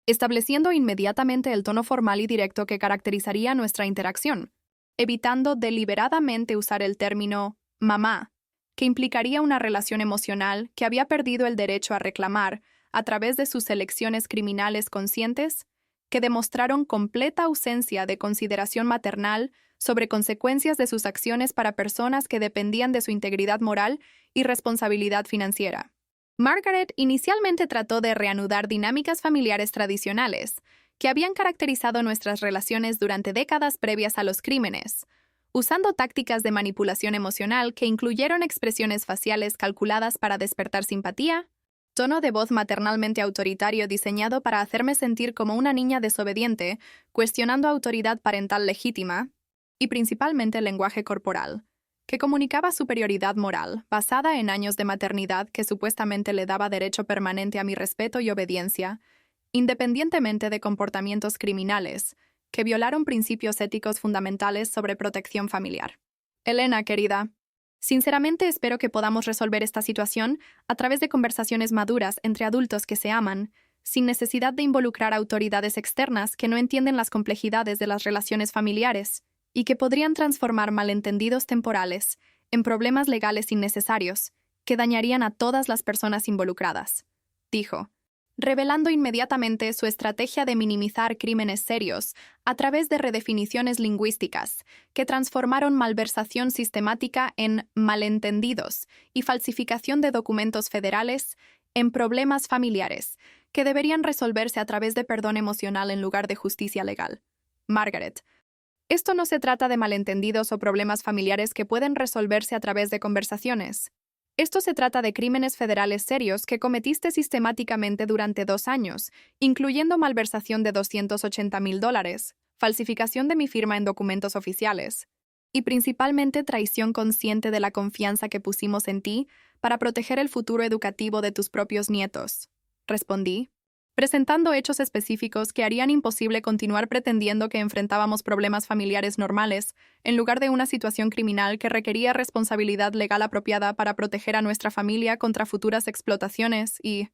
estableciendo inmediatamente el tono formal y directo que caracterizaría nuestra interacción, evitando deliberadamente usar el término mamá, que implicaría una relación emocional que había perdido el derecho a reclamar a través de sus elecciones criminales conscientes, que demostraron completa ausencia de consideración maternal sobre consecuencias de sus acciones para personas que dependían de su integridad moral y responsabilidad financiera. Margaret inicialmente trató de reanudar dinámicas familiares tradicionales que habían caracterizado nuestras relaciones durante décadas previas a los crímenes, usando tácticas de manipulación emocional que incluyeron expresiones faciales calculadas para despertar simpatía, tono de voz maternalmente autoritario diseñado para hacerme sentir como una niña desobediente, cuestionando autoridad parental legítima, y principalmente el lenguaje corporal, que comunicaba superioridad moral, basada en años de maternidad que supuestamente le daba derecho permanente a mi respeto y obediencia, independientemente de comportamientos criminales, que violaron principios éticos fundamentales sobre protección familiar. Elena, querida, sinceramente espero que podamos resolver esta situación a través de conversaciones maduras entre adultos que se aman, sin necesidad de involucrar autoridades externas que no entienden las complejidades de las relaciones familiares y que podrían transformar malentendidos temporales en problemas legales innecesarios que dañarían a todas las personas involucradas, dijo, revelando inmediatamente su estrategia de minimizar crímenes serios a través de redefiniciones lingüísticas que transformaron malversación sistemática en malentendidos y falsificación de documentos federales en problemas familiares que deberían resolverse a través de perdón emocional en lugar de justicia legal. Margaret, esto no se trata de malentendidos o problemas familiares que pueden resolverse a través de conversaciones. Esto se trata de crímenes federales serios que cometiste sistemáticamente durante 2 años, incluyendo malversación de $280,000, falsificación de mi firma en documentos oficiales, y principalmente traición consciente de la confianza que pusimos en ti para proteger el futuro educativo de tus propios nietos. Respondí, presentando hechos específicos que harían imposible continuar pretendiendo que enfrentábamos problemas familiares normales, en lugar de una situación criminal que requería responsabilidad legal apropiada para proteger a nuestra familia contra futuras explotaciones y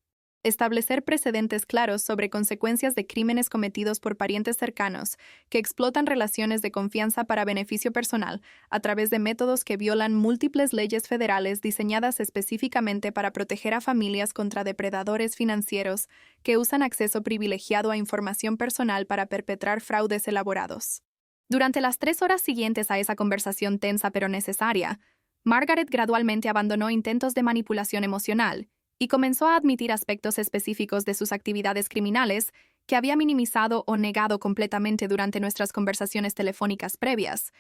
establecer precedentes claros sobre consecuencias de crímenes cometidos por parientes cercanos que explotan relaciones de confianza para beneficio personal a través de métodos que violan múltiples leyes federales diseñadas específicamente para proteger a familias contra depredadores financieros que usan acceso privilegiado a información personal para perpetrar fraudes elaborados. Durante las 3 horas siguientes a esa conversación tensa pero necesaria, Margaret gradualmente abandonó intentos de manipulación emocional y comenzó a admitir aspectos específicos de sus actividades criminales que había minimizado o negado completamente durante nuestras conversaciones telefónicas previas,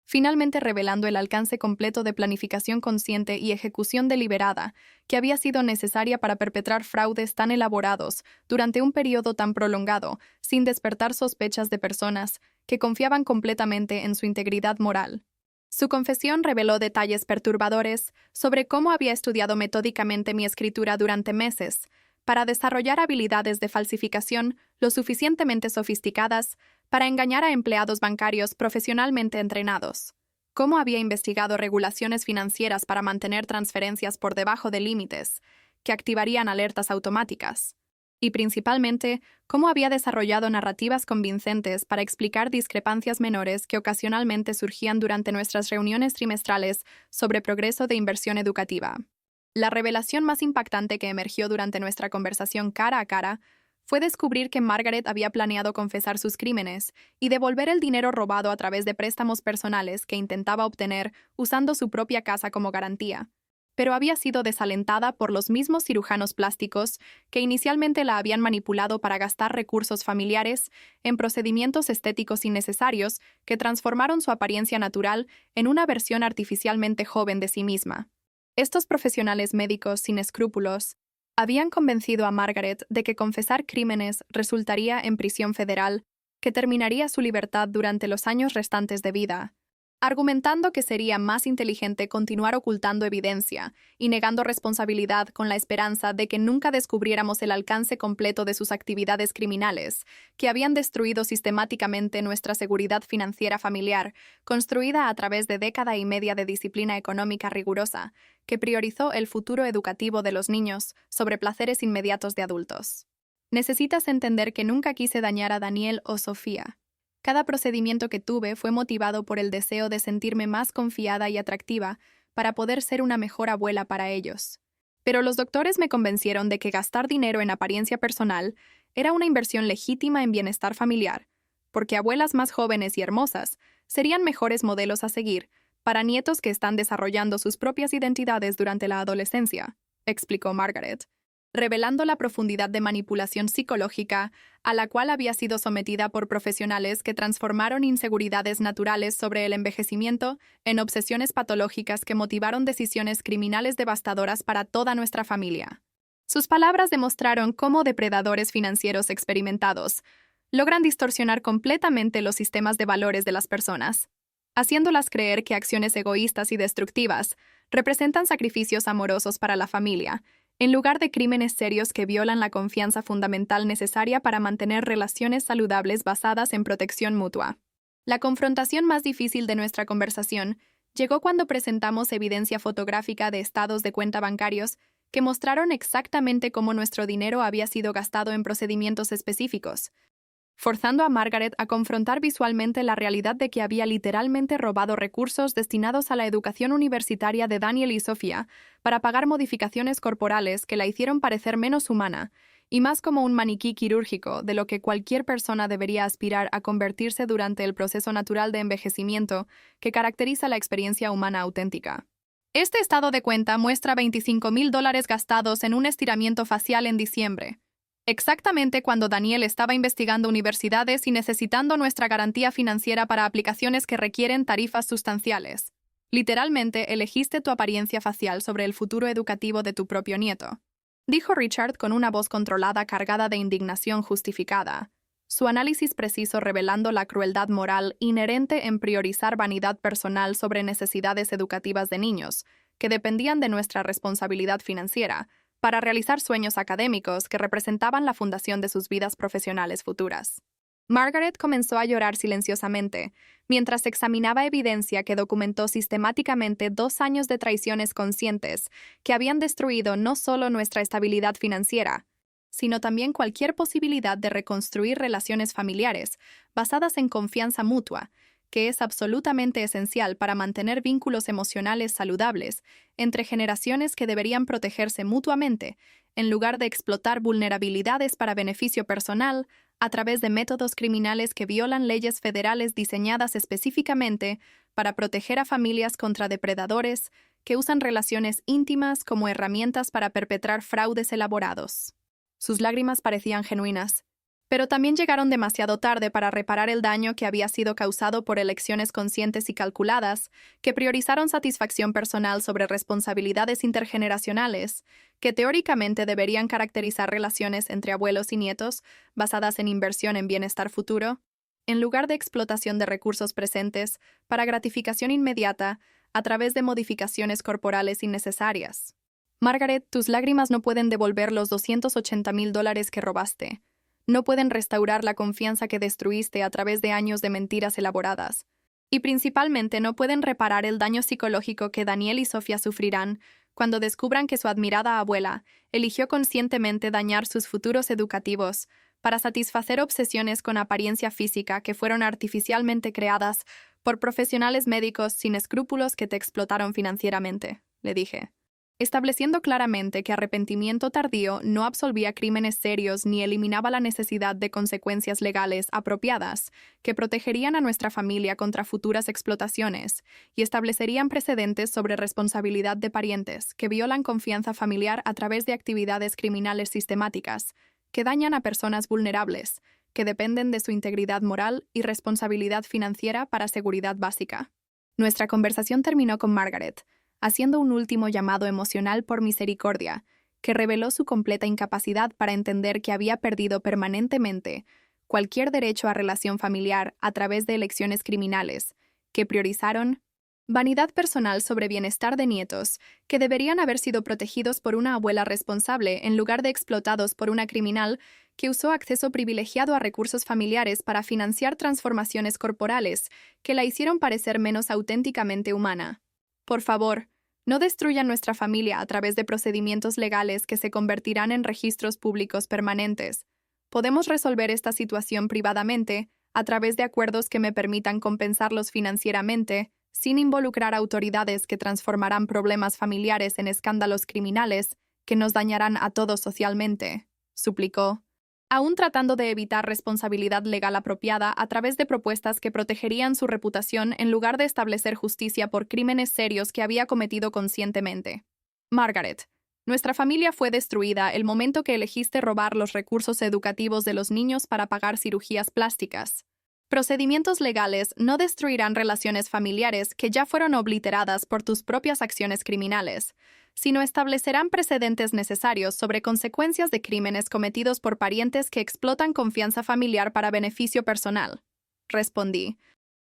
finalmente revelando el alcance completo de planificación consciente y ejecución deliberada que había sido necesaria para perpetrar fraudes tan elaborados durante un periodo tan prolongado, sin despertar sospechas de personas que confiaban completamente en su integridad moral. Su confesión reveló detalles perturbadores sobre cómo había estudiado metódicamente mi escritura durante meses para desarrollar habilidades de falsificación lo suficientemente sofisticadas para engañar a empleados bancarios profesionalmente entrenados, cómo había investigado regulaciones financieras para mantener transferencias por debajo de límites que activarían alertas automáticas, y principalmente cómo había desarrollado narrativas convincentes para explicar discrepancias menores que ocasionalmente surgían durante nuestras reuniones trimestrales sobre progreso de inversión educativa. La revelación más impactante que emergió durante nuestra conversación cara a cara fue descubrir que Margaret había planeado confesar sus crímenes y devolver el dinero robado a través de préstamos personales que intentaba obtener usando su propia casa como garantía, pero había sido desalentada por los mismos cirujanos plásticos que inicialmente la habían manipulado para gastar recursos familiares en procedimientos estéticos innecesarios que transformaron su apariencia natural en una versión artificialmente joven de sí misma. Estos profesionales médicos sin escrúpulos habían convencido a Margaret de que confesar crímenes resultaría en prisión federal, que terminaría su libertad durante los años restantes de vida, argumentando que sería más inteligente continuar ocultando evidencia y negando responsabilidad con la esperanza de que nunca descubriéramos el alcance completo de sus actividades criminales, que habían destruido sistemáticamente nuestra seguridad financiera familiar, construida a través de década y media de disciplina económica rigurosa, que priorizó el futuro educativo de los niños sobre placeres inmediatos de adultos. Necesitas entender que nunca quise dañar a Daniel o Sofía. Cada procedimiento que tuve fue motivado por el deseo de sentirme más confiada y atractiva para poder ser una mejor abuela para ellos. Pero los doctores me convencieron de que gastar dinero en apariencia personal era una inversión legítima en bienestar familiar, porque abuelas más jóvenes y hermosas serían mejores modelos a seguir para nietos que están desarrollando sus propias identidades durante la adolescencia, explicó Margaret, revelando la profundidad de manipulación psicológica a la cual había sido sometida por profesionales que transformaron inseguridades naturales sobre el envejecimiento en obsesiones patológicas que motivaron decisiones criminales devastadoras para toda nuestra familia. Sus palabras demostraron cómo depredadores financieros experimentados logran distorsionar completamente los sistemas de valores de las personas, haciéndolas creer que acciones egoístas y destructivas representan sacrificios amorosos para la familia, en lugar de crímenes serios que violan la confianza fundamental necesaria para mantener relaciones saludables basadas en protección mutua. La confrontación más difícil de nuestra conversación llegó cuando presentamos evidencia fotográfica de estados de cuenta bancarios que mostraron exactamente cómo nuestro dinero había sido gastado en procedimientos específicos, forzando a Margaret a confrontar visualmente la realidad de que había literalmente robado recursos destinados a la educación universitaria de Daniel y Sofía para pagar modificaciones corporales que la hicieron parecer menos humana y más como un maniquí quirúrgico de lo que cualquier persona debería aspirar a convertirse durante el proceso natural de envejecimiento que caracteriza la experiencia humana auténtica. Este estado de cuenta muestra $25,000 gastados en un estiramiento facial en diciembre, exactamente cuando Daniel estaba investigando universidades y necesitando nuestra garantía financiera para aplicaciones que requieren tarifas sustanciales. Literalmente, elegiste tu apariencia facial sobre el futuro educativo de tu propio nieto, dijo Richard con una voz controlada cargada de indignación justificada, su análisis preciso revelando la crueldad moral inherente en priorizar vanidad personal sobre necesidades educativas de niños, que dependían de nuestra responsabilidad financiera, para realizar sueños académicos que representaban la fundación de sus vidas profesionales futuras. Margaret comenzó a llorar silenciosamente, mientras examinaba evidencia que documentó sistemáticamente 2 años de traiciones conscientes que habían destruido no solo nuestra estabilidad financiera, sino también cualquier posibilidad de reconstruir relaciones familiares basadas en confianza mutua, que es absolutamente esencial para mantener vínculos emocionales saludables entre generaciones que deberían protegerse mutuamente, en lugar de explotar vulnerabilidades para beneficio personal a través de métodos criminales que violan leyes federales diseñadas específicamente para proteger a familias contra depredadores que usan relaciones íntimas como herramientas para perpetrar fraudes elaborados. Sus lágrimas parecían genuinas, pero también llegaron demasiado tarde para reparar el daño que había sido causado por elecciones conscientes y calculadas que priorizaron satisfacción personal sobre responsabilidades intergeneracionales, que teóricamente deberían caracterizar relaciones entre abuelos y nietos basadas en inversión en bienestar futuro, en lugar de explotación de recursos presentes para gratificación inmediata a través de modificaciones corporales innecesarias. Margaret, tus lágrimas no pueden devolver los $280,000 que robaste. No pueden restaurar la confianza que destruiste a través de años de mentiras elaboradas. Y principalmente no pueden reparar el daño psicológico que Daniel y Sofía sufrirán cuando descubran que su admirada abuela eligió conscientemente dañar sus futuros educativos para satisfacer obsesiones con apariencia física que fueron artificialmente creadas por profesionales médicos sin escrúpulos que te explotaron financieramente, le dije, estableciendo claramente que arrepentimiento tardío no absolvía crímenes serios ni eliminaba la necesidad de consecuencias legales apropiadas que protegerían a nuestra familia contra futuras explotaciones y establecerían precedentes sobre responsabilidad de parientes que violan confianza familiar a través de actividades criminales sistemáticas que dañan a personas vulnerables, que dependen de su integridad moral y responsabilidad financiera para seguridad básica. Nuestra conversación terminó con Margaret, haciendo un último llamado emocional por misericordia, que reveló su completa incapacidad para entender que había perdido permanentemente cualquier derecho a relación familiar a través de elecciones criminales, que priorizaron vanidad personal sobre bienestar de nietos, que deberían haber sido protegidos por una abuela responsable en lugar de explotados por una criminal que usó acceso privilegiado a recursos familiares para financiar transformaciones corporales que la hicieron parecer menos auténticamente humana. Por favor, no destruyan nuestra familia a través de procedimientos legales que se convertirán en registros públicos permanentes. Podemos resolver esta situación privadamente a través de acuerdos que me permitan compensarlos financieramente, sin involucrar autoridades que transformarán problemas familiares en escándalos criminales que nos dañarán a todos socialmente, suplicó, aún tratando de evitar responsabilidad legal apropiada a través de propuestas que protegerían su reputación en lugar de establecer justicia por crímenes serios que había cometido conscientemente. Margaret, nuestra familia fue destruida el momento que elegiste robar los recursos educativos de los niños para pagar cirugías plásticas. Procedimientos legales no destruirán relaciones familiares que ya fueron obliteradas por tus propias acciones criminales, sino establecerán precedentes necesarios sobre consecuencias de crímenes cometidos por parientes que explotan confianza familiar para beneficio personal. Respondí,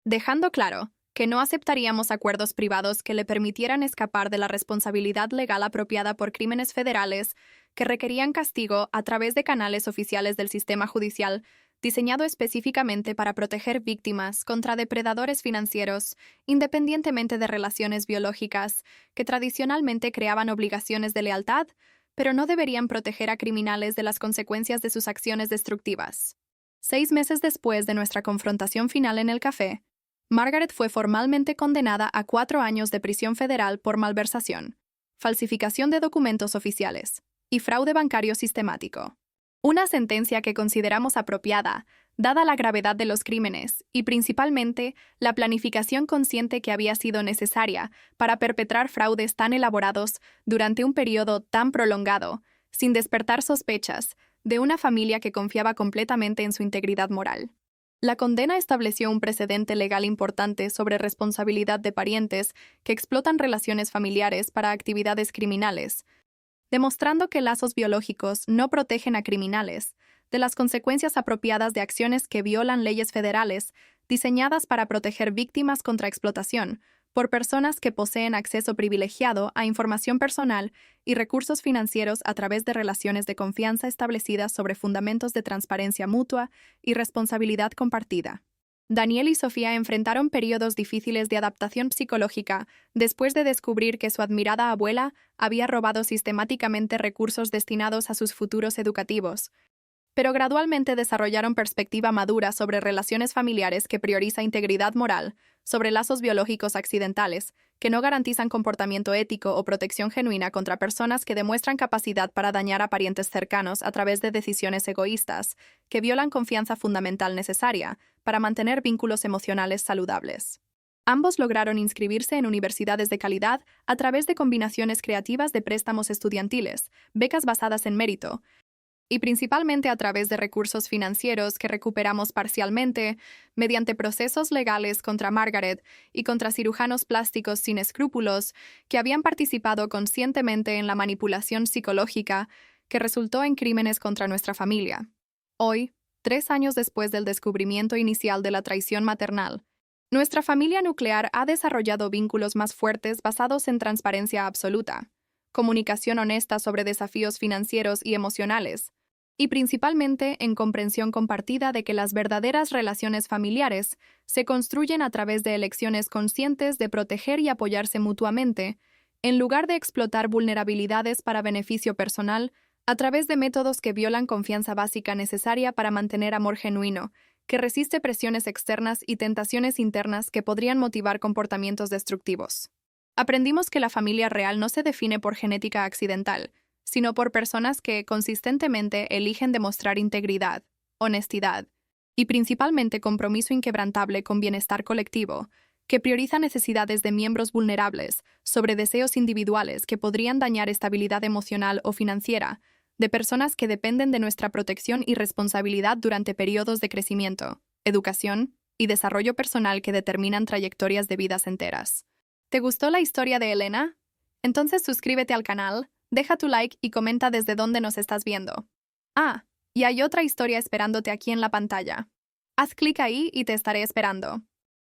dejando claro que no aceptaríamos acuerdos privados que le permitieran escapar de la responsabilidad legal apropiada por crímenes federales que requerían castigo a través de canales oficiales del sistema judicial diseñado específicamente para proteger víctimas contra depredadores financieros, independientemente de relaciones biológicas, que tradicionalmente creaban obligaciones de lealtad, pero no deberían proteger a criminales de las consecuencias de sus acciones destructivas. 6 meses después de nuestra confrontación final en el café, Margaret fue formalmente condenada a 4 años de prisión federal por malversación, falsificación de documentos oficiales y fraude bancario sistemático. Una sentencia que consideramos apropiada, dada la gravedad de los crímenes y principalmente la planificación consciente que había sido necesaria para perpetrar fraudes tan elaborados durante un periodo tan prolongado, sin despertar sospechas, de una familia que confiaba completamente en su integridad moral. La condena estableció un precedente legal importante sobre responsabilidad de parientes que explotan relaciones familiares para actividades criminales, demostrando que lazos biológicos no protegen a criminales de las consecuencias apropiadas de acciones que violan leyes federales diseñadas para proteger víctimas contra explotación por personas que poseen acceso privilegiado a información personal y recursos financieros a través de relaciones de confianza establecidas sobre fundamentos de transparencia mutua y responsabilidad compartida. Daniel y Sofía enfrentaron periodos difíciles de adaptación psicológica después de descubrir que su admirada abuela había robado sistemáticamente recursos destinados a sus futuros educativos, pero gradualmente desarrollaron perspectiva madura sobre relaciones familiares que prioriza integridad moral, sobre lazos biológicos accidentales, que no garantizan comportamiento ético o protección genuina contra personas que demuestran capacidad para dañar a parientes cercanos a través de decisiones egoístas, que violan confianza fundamental necesaria para mantener vínculos emocionales saludables. Ambos lograron inscribirse en universidades de calidad a través de combinaciones creativas de préstamos estudiantiles, becas basadas en mérito, y principalmente a través de recursos financieros que recuperamos parcialmente mediante procesos legales contra Margaret y contra cirujanos plásticos sin escrúpulos que habían participado conscientemente en la manipulación psicológica que resultó en crímenes contra nuestra familia. Hoy, 3 años después del descubrimiento inicial de la traición maternal, nuestra familia nuclear ha desarrollado vínculos más fuertes basados en transparencia absoluta, comunicación honesta sobre desafíos financieros y emocionales, y principalmente en comprensión compartida de que las verdaderas relaciones familiares se construyen a través de elecciones conscientes de proteger y apoyarse mutuamente, en lugar de explotar vulnerabilidades para beneficio personal a través de métodos que violan confianza básica necesaria para mantener amor genuino, que resiste presiones externas y tentaciones internas que podrían motivar comportamientos destructivos. Aprendimos que la familia real no se define por genética accidental, sino por personas que consistentemente eligen demostrar integridad, honestidad y principalmente compromiso inquebrantable con bienestar colectivo, que prioriza necesidades de miembros vulnerables sobre deseos individuales que podrían dañar estabilidad emocional o financiera, de personas que dependen de nuestra protección y responsabilidad durante periodos de crecimiento, educación y desarrollo personal que determinan trayectorias de vidas enteras. ¿Te gustó la historia de Elena? Entonces suscríbete al canal, deja tu like y comenta desde dónde nos estás viendo. Ah, y hay otra historia esperándote aquí en la pantalla. Haz clic ahí y te estaré esperando.